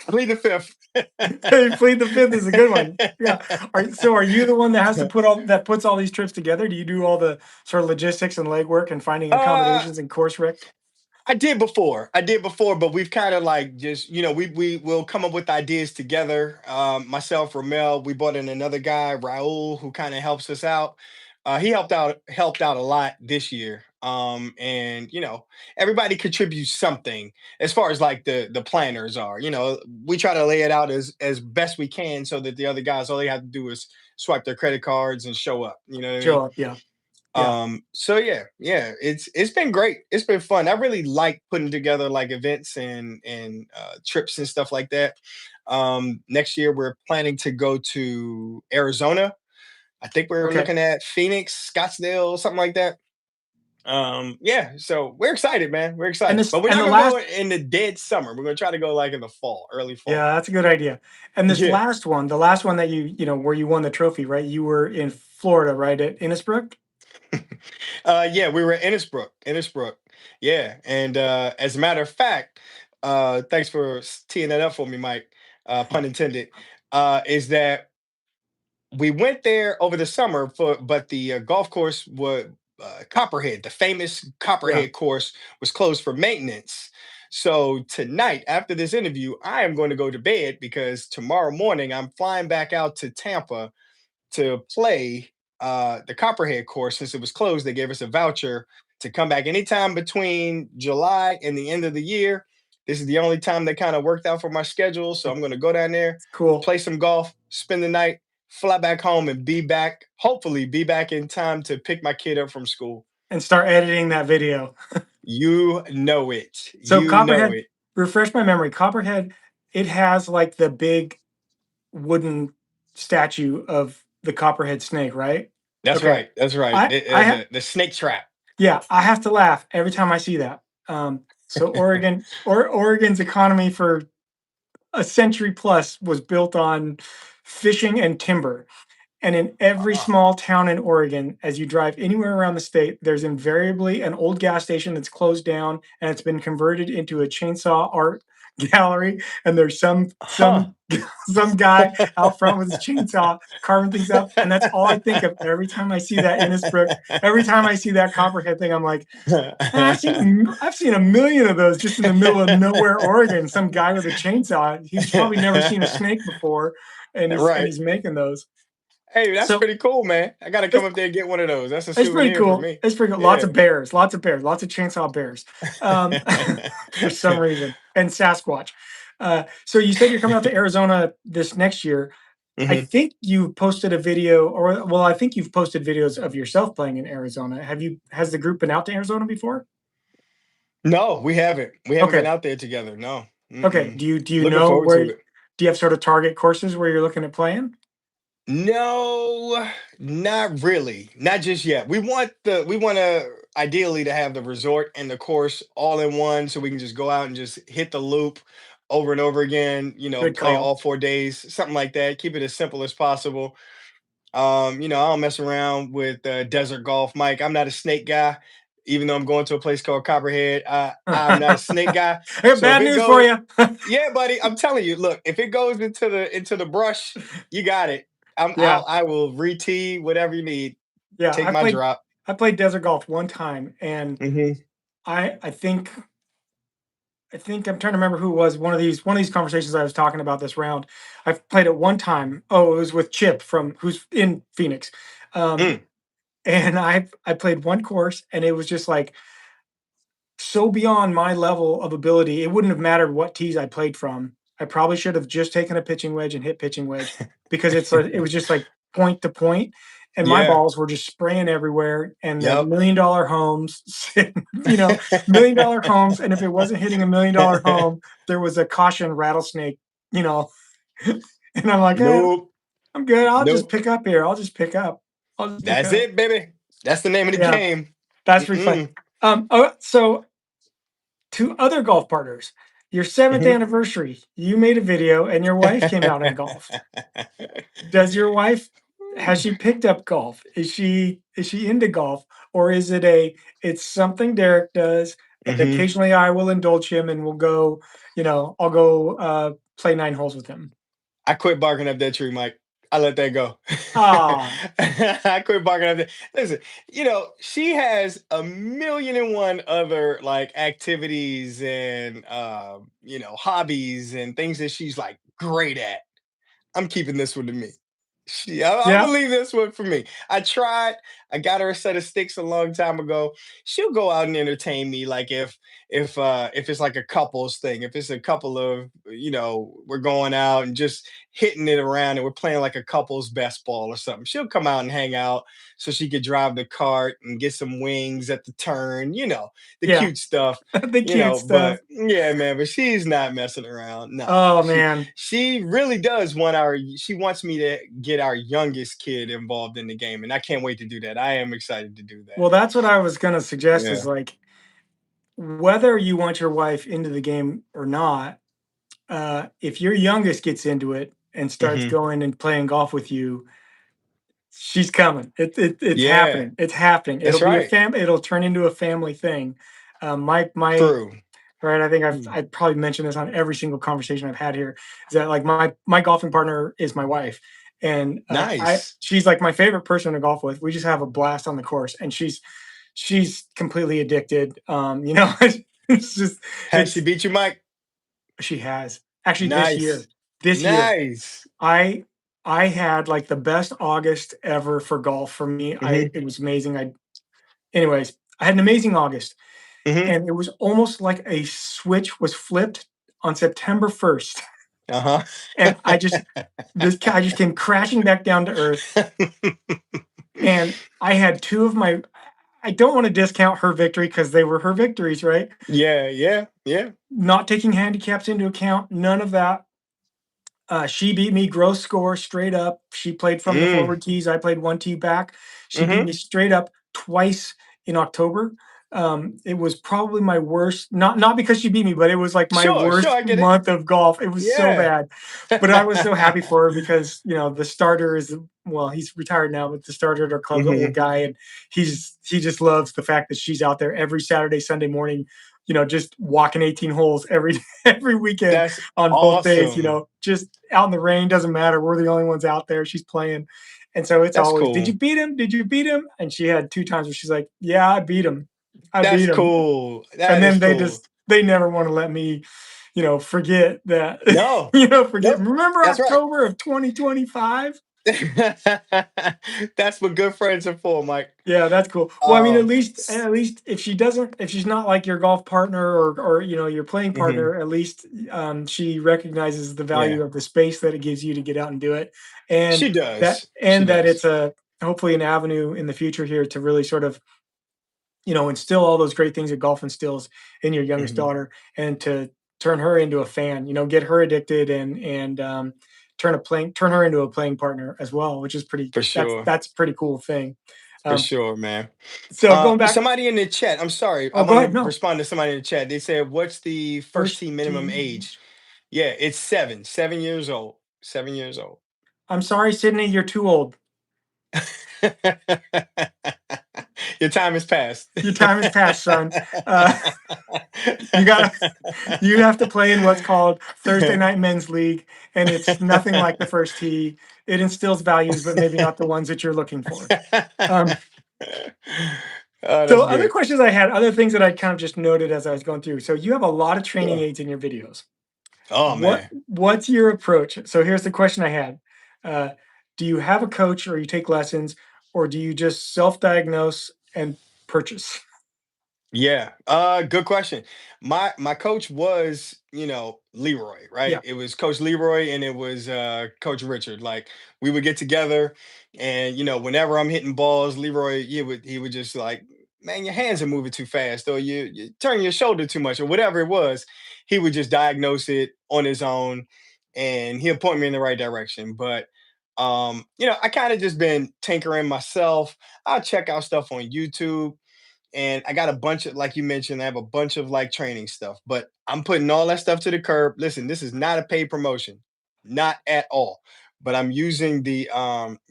plead the fifth. Plead the fifth is a good one. Yeah. So are you the one that has to puts all these trips together? Do you do all the sort of logistics and legwork and finding uh, accommodations and course rec? I did before. I did before, but we've kind of like just, we will come up with ideas together. Myself, Ramel, we brought in another guy, Raul, who kind of helps us out. He helped out a lot this year. And everybody contributes something as far as like the planners are. We try to lay it out as best we can so that the other guys all they have to do is swipe their credit cards and show up. You know what I mean? Show up. Yeah. Yeah. So yeah, it's been great. It's been fun. I really like putting together like events and trips and stuff like that. Next year we're planning to go to Arizona. I think we're Okay. looking at Phoenix, Scottsdale, something like that. Yeah, so we're excited, man. We're And excited. this But we're and not the gonna go last in the dead summer. We're gonna try to go like in the fall, early fall. Yeah, that's a good idea. And this Yeah. last one, the last one that where you won the trophy, right? You were in Florida, right, at Innisbruck? Yeah, we were at Innisbruck. Innisbruck. Yeah. And as a matter of fact, thanks for teeing that up for me, Mike. Pun intended. Is that we went there over the summer but the golf course was Copperhead, the famous Yeah. Copperhead course was closed for maintenance. So tonight, after this interview, I am going to go to bed because tomorrow morning I'm flying back out to Tampa to play the Copperhead course. Since it was closed, they gave us a voucher to come back anytime between July and the end of the year. This is the only time that kind of worked out for my schedule. So I'm going to go down there, Cool. play some golf, spend the night, fly back home, and hopefully be back in time to pick my kid up from school. and start editing that video. You know it. So You know Copperhead, it. refresh my memory. Copperhead, it has like the big wooden statue of the Copperhead snake, right? That's Okay. right. That's right. I I ha The snake trap. Yeah, I have to laugh every time I see that. So Oregon's economy for a century plus was built on fishing and timber. And in every Ah, small town in Oregon, as you drive anywhere around the state, there's invariably an old gas station that's closed down and it's been converted into a chainsaw art gallery. And there's huh. some guy out front with his chainsaw carving things up. And that's all I think of every time I see that Innisbruck. Every time I see that Copperhead thing, I'm like, "Man, I've seen a million of those just in the middle of nowhere, Oregon. Some guy with a chainsaw. He's probably never seen a snake before, and Right. he's making those. Hey, that's So pretty cool, man. I gotta come it's up there and get one of those. That's a it's pretty souvenir for cool. me. It's pretty cool. Yeah. Lots of bears, lots of chainsaw bears, um, for some reason, and Sasquatch. So you said you're coming out to Arizona this next year. I Mhm. think you posted a video, or well, I think you've posted videos of yourself playing in Arizona. Have you? Has the group been out to Arizona before? No, we haven't. We haven't been Okay, out there together. No. okay. Mm-mm. Do you Looking know forward where? to it. Do you have sort of target courses where you're looking at playing? No, not really. Not just yet. We want to ideally to have the resort and the course all in one so we can just go out and just hit the loop over and over again, Good play call. all 4 days, something like that. Keep it as simple as possible. I don't mess around with desert golf, Mike. I'm not a snake guy, even though I'm going to a place called Copperhead. I'm not a snake guy. I got So if bad it news for goes, you. yeah, buddy, I'm telling you, look, if it goes into the brush, you got it. Yeah, I will re-tee whatever you need. yeah. Take my drop. I played desert golf one time, and Hmm. I think I'm trying to remember who it was. One of these conversations I was talking about this round. I've played it one time. Oh, it was with Chip from who's in Phoenix, um, Mm. and I played one course, and it was just like so beyond my level of ability. It wouldn't have mattered what tees I played from. I probably should have just taken a pitching wedge and hit pitching wedge because it was just like point to point, and my Yeah. balls were just spraying everywhere. And the Yep. $1 million homes, $1 million homes, and if it wasn't hitting $1 million home, there was a caution rattlesnake, you know. And I'm like, Nope. I'm good. I'll just Nope. pick up here. I'll just pick up. I'll just pick That's up. it, baby. That's the name of the Yeah, game. that's pretty fun. Mm-mm. So to other golf partners, your seventh Mhm. anniversary, you made a video and your wife came out and golfed. Does your wife has she picked up golf? Is she into golf? Or is it it's something Derek does, and Mhm. occasionally I will indulge him and we'll go, I'll go play 9 holes with him. I quit barking up that tree, Mike. I let that go. Ah, I quit barking up that. Listen, she has a million and one other like activities and hobbies and things that she's like great at. I'm keeping this one to me. I'm yeah, gonna leave this one for me. I tried. I got her a set of sticks a long time ago. She'll go out and entertain me, like if it's like a couples thing. If it's a couple of we're going out and just hitting it around and we're playing like a couples best ball or something. She'll come out and hang out so she could drive the cart and get some wings at the turn. The yeah. cute stuff. The cute stuff. But yeah, man. But she's not messing around. Nah, Oh man. she really does she wants me to get our youngest kid involved in the game, and I can't wait to do that. I am excited to do that. Well, that's what I was gonna suggest is Yeah. like whether you want your wife into the game or not, if your youngest gets into it and starts Hmm. going and playing golf with you, she's coming. It's Yeah, happening. It's happening. that's right. It'll turn into a family thing. My True. right. I think Mm. I probably mentioned this on every single conversation I've had here. Is that like my golfing partner is my wife, and I Nice. she's like my favorite person to golf with. We just have a blast on the course, and she's completely addicted. It's just Has she it's beat you, Mike? she has actually Nice. this year Nice. I I had like the best August ever for golf for me. Hmm. It was amazing. I had an amazing August, Hmm. and it was almost like a switch was flipped on September 1st. Uh-huh. And I just came crashing back down to earth, and I had I don't want to discount her victory because they were her victories, right? Yeah, yeah, yeah. Not taking handicaps into account, none of that. She beat me gross score straight up. She played from the Mm, forward tees. I played one tee back. She beat mm-hmm. me straight up twice in October. It was probably my worst, not because she beat me, but it was like my Sure, sure, worst I get it. month of golf. It was so Yeah. bad, but I was so happy for her because the starter is, well, he's retired now, but the starter at our club's an old Hmm. guy, and he just loves the fact that she's out there every Saturday, Sunday morning, just walking 18 holes every every weekend That's on both days, awesome. just out in the rain, doesn't matter. We're the only ones out there. She's playing. And so it's That's always, did you cool. beat him? Did you beat him? And she had two times where she's like, yeah, I beat him. I That's beat him. cool. And That is then cool. they never want to let me, forget that, No, forget. nope. Remember That's right. October of 2025? That's what good friends are for, Mike. Yeah, that's cool. Well, I mean, Um, at least if she's not like your golf partner or your playing mhm. partner, at least she recognizes the Yeah, value of the space that it gives you to get out and do it, and she does. She that does. it's a hopefully an avenue in the future here to really sort of instill all those great things that golf instills in your youngest Mhm. daughter, and to turn her into a fan. Get her addicted, and turn her into a playing partner as well, which is pretty. For sure. That's a pretty cool thing. For Um, sure, man. so going back. Somebody in the chat, I'm sorry, I Oh, go want ahead. to No. respond to somebody in the chat. They said, "What's the first First team minimum tee. age?" Yeah, it's 7 years old. 7 years old. I'm sorry, Sydney, you're too old. Your time has passed. Your time has passed, son. Uh, you gotta you have to play in what's called Thursday Night Men's League, and it's nothing like the first tee. It instills values, but maybe not the ones that you're looking for. Um, Oh, so that's other good. questions I had, other things that I kind of just noted as I was going through. So you have a lot of training Sure. aids in your videos. Oh man. What's your approach? So here's the question I had. Uh, do you have a coach, or you take lessons, or do you just self-diagnose and purchase? Yeah. Good question. My coach was, Leroy, right? Yeah, It was Coach Leroy and it was Coach Richard. Like we would get together and whenever I'm hitting balls, Leroy, he would just like, man, your hands are moving too fast, or you turn your shoulder too much, or whatever it was. He would just diagnose it on his own and he'll point me in the right direction. But I kind of just been tinkering myself. I'll check out stuff on YouTube, and I got a bunch of, like you mentioned, I have a bunch of like training stuff, but I'm putting all that stuff to the curb. Listen, this is not a paid promotion, not at all. But I'm using the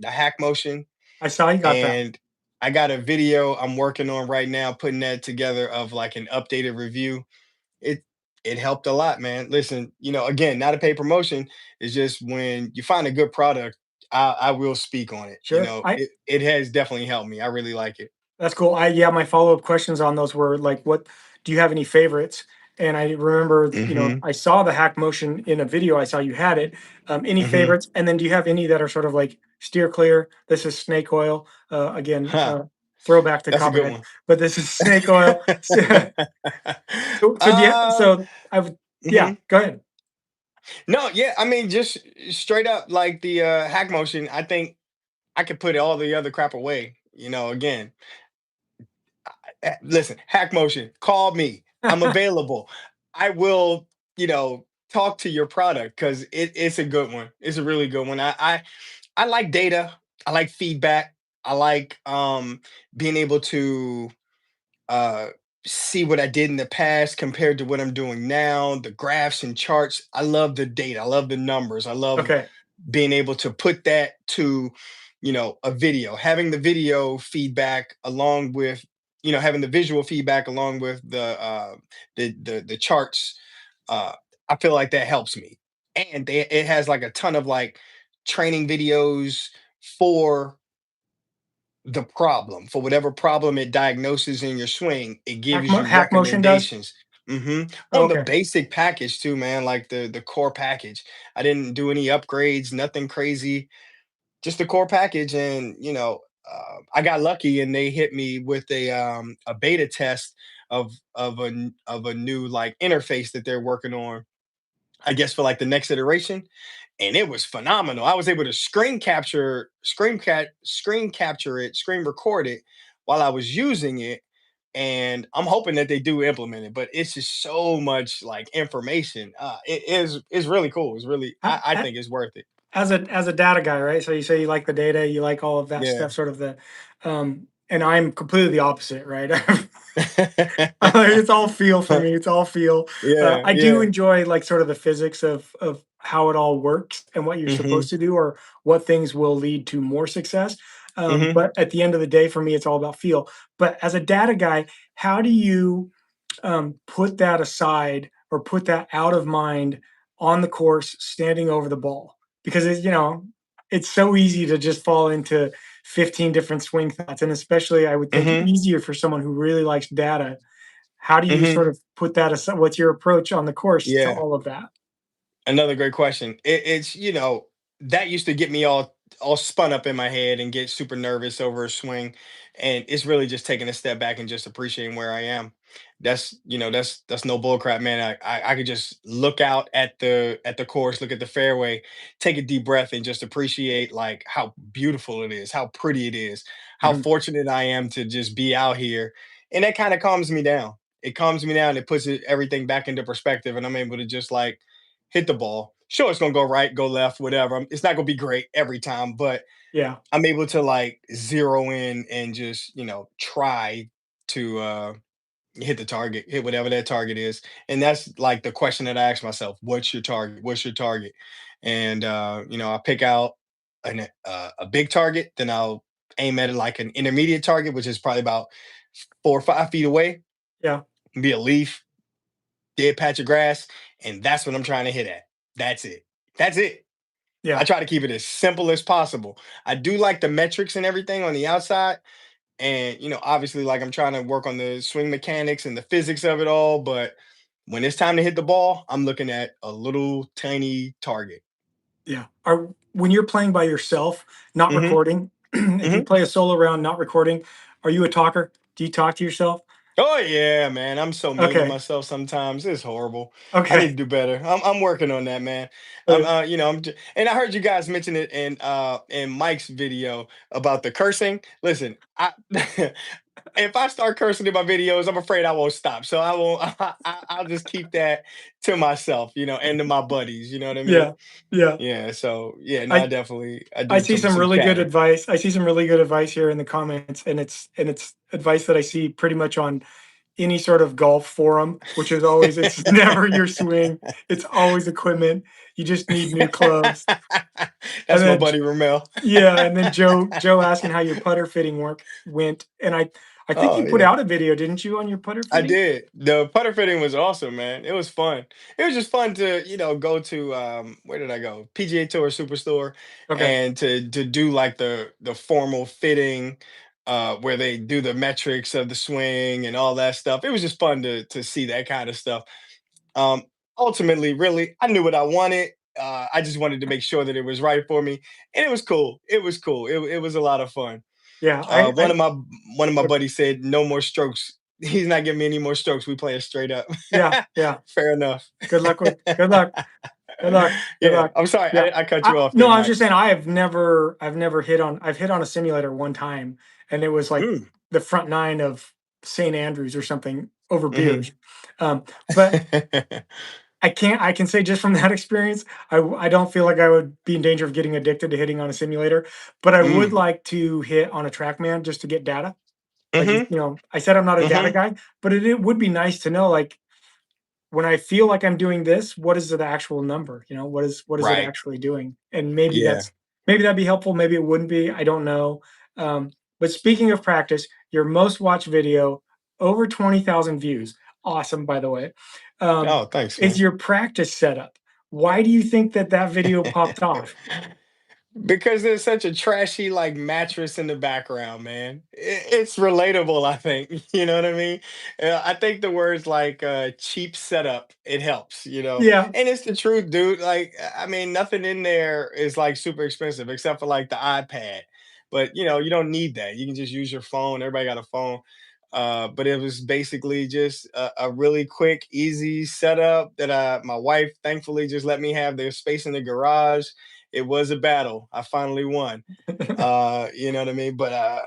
hack motion, I saw you got that. and I got a video I'm working on right now, putting that together of like an updated review. It it helped a lot, man. Listen, again, not a paid promotion. It's just when you find a good product, I will speak on it. Sure. It has definitely helped me. I really like it. That's cool. Yeah, my follow-up questions on those were like, what do you have any favorites? And I remember, Hmm. I saw the hack motion in a video. I saw you had it. Any Hmm. favorites? And then do you have any that are sort of like steer clear? This is snake oil. Again, Huh. throwback to That's a good Copperhead, one. but this is snake oil. So do you, uh, so I've, yeah, mhm. go ahead. No, yeah, I mean, just straight up like the hack motion. I think I could put all the other crap away. Again, listen, hack motion. Call me. I'm available. I will. Talk to your product because it's a good one. It's a really good one. I like data. I like feedback. I like being able to uh, see what I did in the past compared to what I'm doing now, the graphs and charts. I love the data. I love the numbers. I love Okay. being able to put that to, a video, having the video feedback along with, having the visual feedback along with the charts. Uh, I feel like that helps me. And it has like a ton of like training videos for the problem, for whatever problem it diagnoses in your swing. It gives you Hack motion does. recommendations. On the Okay. basic package too, man, like the core package. I didn't do any upgrades, nothing crazy, just the core package. And I got lucky and they hit me with a beta test of a new like interface that they're working on, I guess, for like the next iteration, and it was phenomenal. I was able to screen capture it, screen record it while I was using it, and I'm hoping that they do implement it. But it's just so much like information. It is really cool. It's really A- I a- think it's worth it. as a data guy, right? So you say you like the data, you like all of that Yeah. stuff, sort of and I'm completely the opposite, right? It's all feel for me. It's all feel. Yeah, I do yeah. enjoy like sort of the physics of how it all works and what you're Mhm, supposed to do, or what things will lead to more success. mhm. But at the end of the day, for me, it's all about feel. But as a data guy, how do you put that aside or put that out of mind on the course, standing over the ball? Because it's so easy to just fall into 15 different swing thoughts, and especially I would think Mhm, easier for someone who really likes data. How do you mhm. sort of put that aside? What's your approach on the course to Yeah. all of that? Another great question. It's that used to get me all spun up in my head and get super nervous over a swing, and it's really just taking a step back and just appreciating where I am. That's no bull crap, man. I could just look out at the course, look at the fairway, take a deep breath, and just appreciate like how beautiful it is, how pretty it is, how Mhm. fortunate I am to just be out here, and that kind of calms me down. It calms me down. It puts everything back into perspective, and I'm able to just like hit the ball. Sure, it's gonna go right, go left, whatever. It's not gonna be great every time, but Yeah, I'm able to like zero in and just try to hit the target, hit whatever that target is. And that's like the question that I ask myself: What's your target? What's your target? And I pick out a big target, then I'll aim at it like an intermediate target, which is probably about 4 or 5 feet away. yeah, Be a leaf, dead patch of grass, and that's what I'm trying to hit at. That's it. That's it. I yeah, try to keep it as simple as possible. I do like the metrics and everything on the outside. And, obviously, like I'm trying to work on the swing mechanics and the physics of it all. But when it's time to hit the ball, I'm looking at a little tiny target. yeah. Are When you're playing by yourself, not Hmm. recording, if you Hmm. play a solo round, not recording, are you a talker? Do you talk to yourself? Oh yeah, man. I'm so mean to Okay, myself sometimes. It's horrible. I need okay. to do better. I'm working on that, man. Uh, And I heard you guys mention it in Mike's video about the cursing. Listen, I if I start cursing in my videos, I'm afraid I won't stop. So I won't. I'll just keep that to myself, and to my buddies. You know what I mean? yeah, yeah. Yeah. So yeah, no, I I I do see some some really good chatting. advice. I see some really good advice here in the comments, and it's advice that I see pretty much on any sort of golf forum, which is always it's never your swing, it's always equipment. You just need new clubs. And That's my then buddy Ramel. yeah, and then Joe asking how your putter fitting work went. And I think Oh you put yeah. out a video, didn't you, on your putter I fitting? did. The putter fitting was awesome, man. It was fun. It was just fun to, go to where did I go? PGA Tour Superstore Okay. and to do like the formal fitting where they do the metrics of the swing and all that stuff. It was just fun to see that kind of stuff. Um Ultimately, really, I knew what I wanted. I just wanted to make sure that it was right for me, and it was cool. It was cool. It was a lot of fun. Yeah, Uh, I one of my one of my okay. buddies said, "No more strokes." He's not giving me any more strokes. We playing straight up. Yeah, yeah. Fair enough. Good luck. Good luck. Good Yeah, luck. I'm sorry. Yeah. I cut you off No, there, I was Mike. just saying I've never I've hit on a simulator one time, and it was like Mm. the front nine of St. Andrews or something over beers. Hmm. Um, but I can say just from that experience, I don't feel like I would be in danger of getting addicted to hitting on a simulator, but I would Mm. like to hit on a TrackMan just to get data. Like, Hmm. I said I'm not a data Hmm. guy, but it would be nice to know, like, when I feel like I'm doing this, what is the actual number? What is it Right. actually doing? And maybe Yeah. maybe that'd be helpful. Maybe it wouldn't be. I don't know. But speaking of practice, your most watched video, over 20,000 views. Awesome, by the way. Um, Oh, thanks, is man. your practice setup? Why do you think that that video popped off? Because there's such a trashy like mattress in the background, man. It's relatable, I think. You know what I mean? I think the words like cheap setup, it helps, Yeah, And it's the truth, dude. Like, I mean, nothing in there is like super expensive except for like the iPad. But you don't need that. You can just use your phone. Everybody got a phone. But it was basically just a really quick, easy setup that my wife thankfully just let me have the space in the garage. It was a battle. I finally won. You know what I mean? But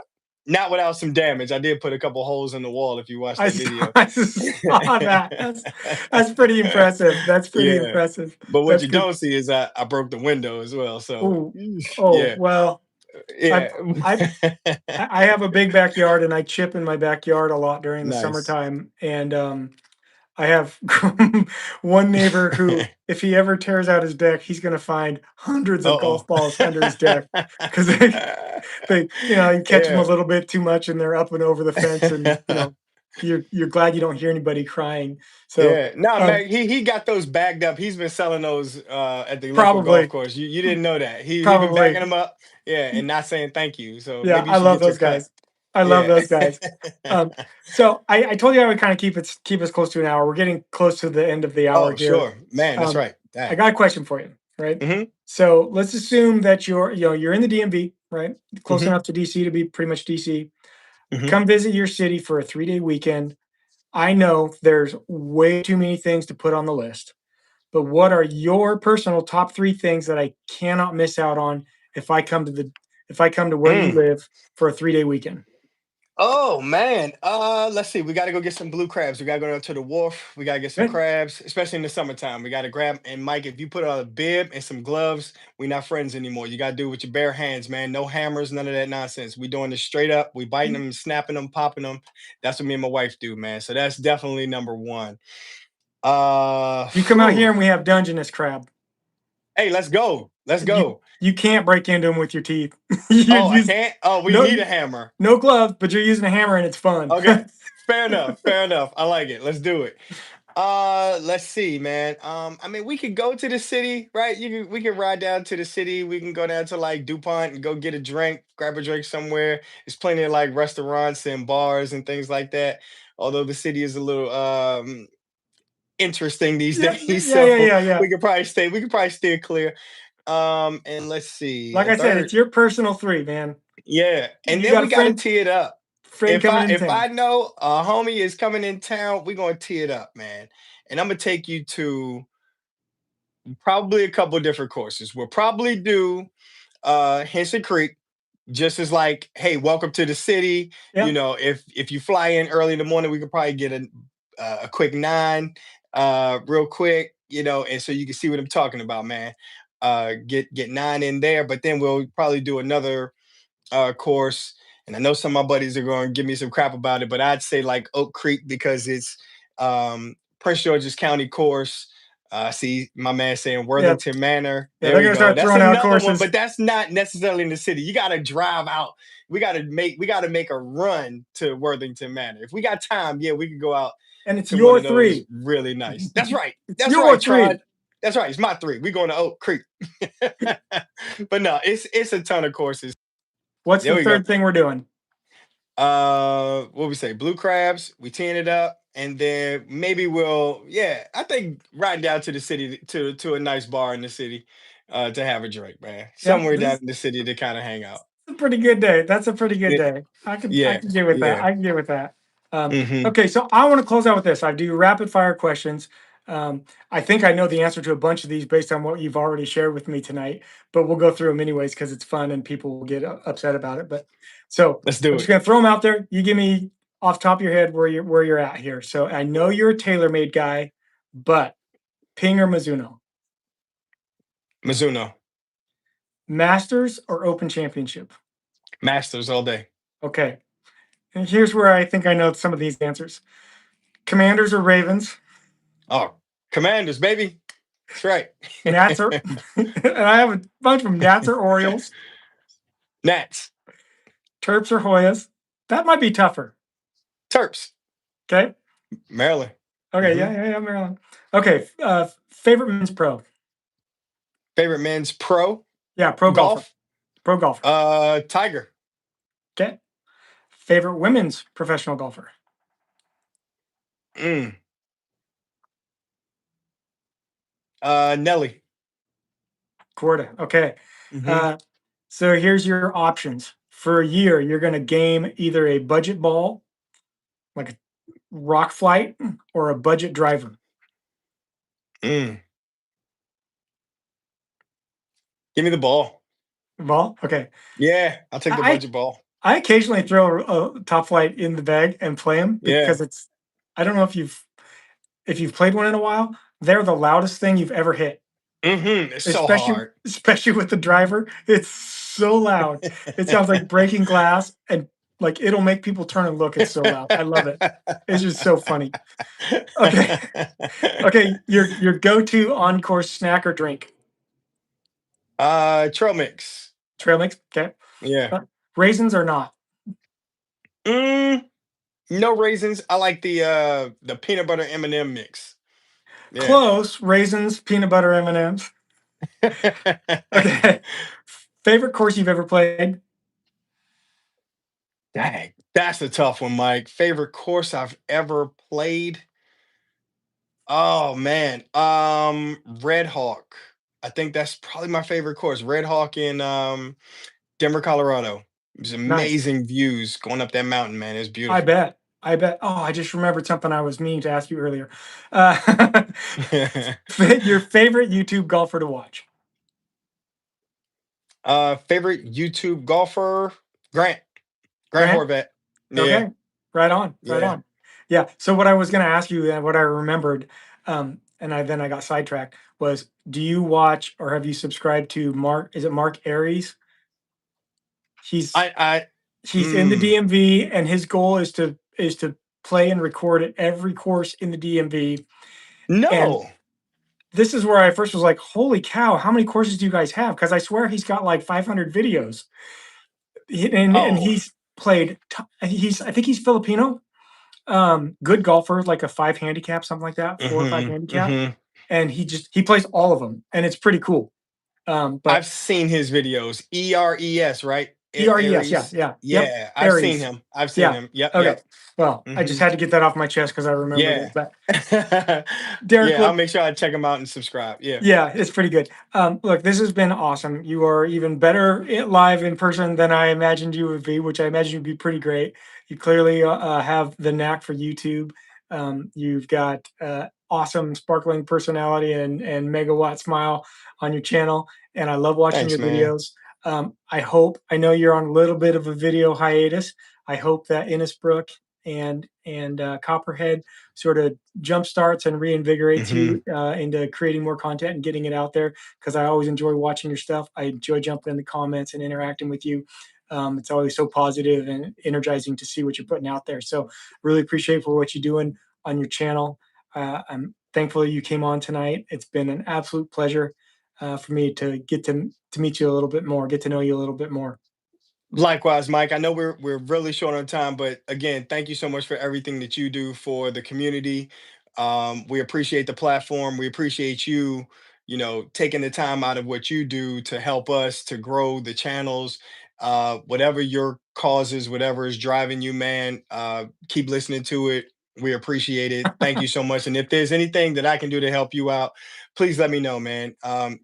Not without some damage. I did put a couple holes in the wall if you watched I that saw, video. I saw that. That's pretty impressive. That's pretty Yeah. impressive. But what That's you good. don't see is I broke the window as well. So Oh, oh, yeah. well, I've, Yeah. I've, I have a big backyard and I chip in my backyard a lot during the Nice. summertime. And I have one neighbor who, if he ever tears out his deck, he's going to find hundreds of golf Uh-oh. balls under his deck because you catch them a Yeah. little bit too much and they're up and over the fence, and you're glad you don't hear anybody crying. So Yeah. Nah, um, man, he got those bagged up. He's been selling those at the local golf probably, course. You didn't know that. He been bagging probably, them up, yeah, and not saying thank you. So yeah. maybe you I should love get your those cut. guys. I love Yeah. those guys. Um, so I told you I would kind of keep us close to an hour. We're getting close to the end of the hour Oh, here. sure. Man, that's Um, right. I Dang. got a question for you, right? Mm-hmm. So let's assume that you're in the DMV, right? Close Mm-hmm. enough to DC to be pretty much DC. Mm-hmm. Come visit your city for a 3-day weekend. I know there's way too many things to put on the list, but what are your personal top 3 things that I cannot miss out on if I come to where you Mm. live for a 3-day weekend? Oh man. Let's see. We gotta go get some blue crabs. We gotta go down to the wharf. We gotta get some Good. crabs, especially in the summertime. We gotta grab, and Mike, if you put on a bib and some gloves, we're not friends anymore. You gotta do it with your bare hands, man. No hammers, none of that nonsense. We doing this straight up. We biting them, snapping them, popping them. That's what me and my wife do, man. So that's definitely number one. You come out here Whew. and we have Dungeness crab. Hey, let's go. Let's You go. you can't break into them with your teeth. You Oh, I use can't. Oh, we no need a hammer. no gloves, but you're using a hammer and it's fun. Okay. Fair enough. Fair enough. I like it. Let's do it. Let's see, man. I mean, we could go to the city, right? We can ride down to the city. We can go down to like DuPont and go get a drink, grab a drink somewhere. There's plenty of like restaurants and bars and things like that. Although the city is a little interesting these Yeah, days, yeah, yeah, so yeah, yeah. we could probably steer clear. And let's see, Like a I said, third, it's your personal 3, man. yeah. And You then got we a gotta friend tee it up. coming in If I town. know a homie is coming in town, we're gonna tee it up, man. And I'm gonna take you to probably a couple different courses. We'll probably do Henson Creek, just as like, hey, welcome to the city. You Yeah. know, if you fly in early in the morning, we could probably get a quick 9, real quick. You know, and so you can see what I'm talking about, man. Get 9 in there, but then we'll probably do another course. And I know some of my buddies are going to give me some crap about it, but I'd say like Oak Creek because it's Prince George's County course. See my man saying Yeah. Worthington Manor. Yeah, There they're we gonna go. start That's throwing out another one, courses. but that's not necessarily in the city. You got to drive out. We got to make a run to Worthington Manor. If we got time, yeah, we could go out And it's to one your of those 3. really nice. That's right. It's That's your right, Tron. 3. That's right. It's my 3. We going to Oak Creek. But no, it's a ton of courses. What's There the we go. third thing we're doing? What we say? Blue crabs. We teeing it up, and then maybe we'll, yeah. I think riding down to the city to a nice bar in the city, to have a drink, man. Yeah, Somewhere this down is in the city to kind of hang out. a pretty good day. That's a pretty good Yeah, day. I yeah, can get with that. yeah. I can get with that. Hmm. Okay, so I want to close out with this. I do rapid fire questions. I think I know the answer to a bunch of these based on what you've already shared with me tonight, but we'll go through them anyways because it's fun and people will get upset about it. But so Let's I'm do just it. gonna throw them out there. You give me off the top of your head where you're at here. So I know you're a TaylorMade guy, but Ping or Mizuno, Mizuno Masters or Open Championship? Masters all day. Okay, and here's where I think I know some of these answers. Commanders or Ravens? Oh, Commanders, baby. That's right. Nats or and I have a bunch from Nats or Orioles, Nats, Terps or Hoyas. That might be tougher. Terps, Okay. Maryland. Okay. Hmm. Yeah. Yeah. Yeah. Maryland. Okay. Favorite men's pro. Favorite men's pro Yeah. Pro golfer. golf. Pro golfer. Tiger. Okay. Favorite women's professional golfer. Mm. Nelly. Corda. Okay. Hmm. Uh, so here's your options. For a year, you're going to game either a budget ball, like a rock flight, or a budget driver. Mm. Give me the ball. Ball. Okay. Yeah, I'll take the I budget ball. I occasionally throw a top flight in the bag and play them Yeah. because it's. I don't know if you've played one in a while. They're the loudest thing you've ever hit, It's so especially hard. especially with the driver. It's so loud. It sounds like breaking glass, and like it'll make people turn and look. It's so loud. I love it. It's just so funny. Okay, okay. Your go to on course snack or drink. Trail mix. Trail mix. Okay. Yeah. Uh, raisins or not? Mm, no raisins. I like the peanut butter M&M mix. Yeah. Close. Raisins, peanut butter M and M's. Okay. Favorite course you've ever played? Dang, that's a tough one, Mike. Favorite course I've ever played? Oh man, Red Hawk. I think that's probably my favorite course. Red Hawk in Denver, Colorado. It was Nice. amazing views going up that mountain, man. It's I beautiful. bet. I bet. Oh, I just remembered something I was meaning to ask you earlier. Uh, your favorite YouTube golfer to watch? Favorite YouTube golfer? Grant. Grant Grant? Horvat. Yeah, Okay. Right on. Right yeah. on. Yeah. So what I was going to ask you and what I remembered, and I got sidetracked was, do you watch or have you subscribed to Mark? Is it Mark Aries? He's I he's in the mm, DMV, and his goal is to play and record at every course in the DMV. And no. this is where I first was like, "Holy cow! How many courses do you guys have?" Because I swear he's got like 500 videos, and Oh. he's played. He's I think he's Filipino. Good golfer, like a five handicap, something like that, 4 or 5 Hmm, handicap, hmm. and he plays all of them, and it's pretty cool. But I've seen his videos. ERES, right? ERES, yeah, Aries. yeah, yep, Yeah, I've seen Aries, him. I've seen yeah. him. Yep, Okay, yep. well, I just Hmm. had to get that off my chest because I remembered it. Yeah. But Derek, Yeah, I'll look, make sure I check him out and subscribe. Yeah. yeah, it's pretty good. Look, this has been awesome. You are even better live in person than I imagined you would be, which I imagine you'd be pretty great. You clearly have the knack for YouTube. You've got awesome, sparkling personality and megawatt smile on your channel, and I love watching Thanks, your man. videos. I know you're on a little bit of a video hiatus. I hope that Innisbruck and Copperhead sort of jump starts and reinvigorates Hmm. you into creating more content and getting it out there, because I always enjoy watching your stuff. I enjoy jumping in the comments and interacting with you. It's always so positive and energizing to see what you're putting out there. So really appreciate for what you're doing on your channel. I'm thankful you came on tonight. It's been an absolute pleasure for me to get to meet you a little bit more, get to know you a little bit more. Likewise, Mike. I know we're really short on time, but again, thank you so much for everything that you do for the community. We appreciate the platform. We appreciate you, taking the time out of what you do to help us to grow the channels. Whatever your causes, whatever is driving you, man, keep listening to it. We appreciate it. Thank you so much. And if there's anything that I can do to help you out, please let me know, man.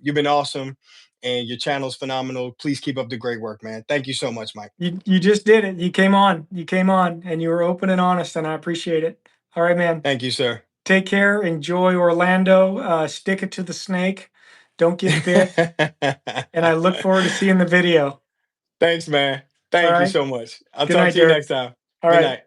You've been awesome and your channel's phenomenal. Please keep up the great work, man. Thank you so much, Mike. You just did it. You came on, and you were open and honest, and I appreciate it. All right, man. Thank you, sir. Take care. Enjoy Orlando. Stick it to the snake. Don't get bit. And I look forward to seeing the video. Thanks, man. All Thank you right. so much. I'll Good talk night, to you Derek. next time. All Good right. night.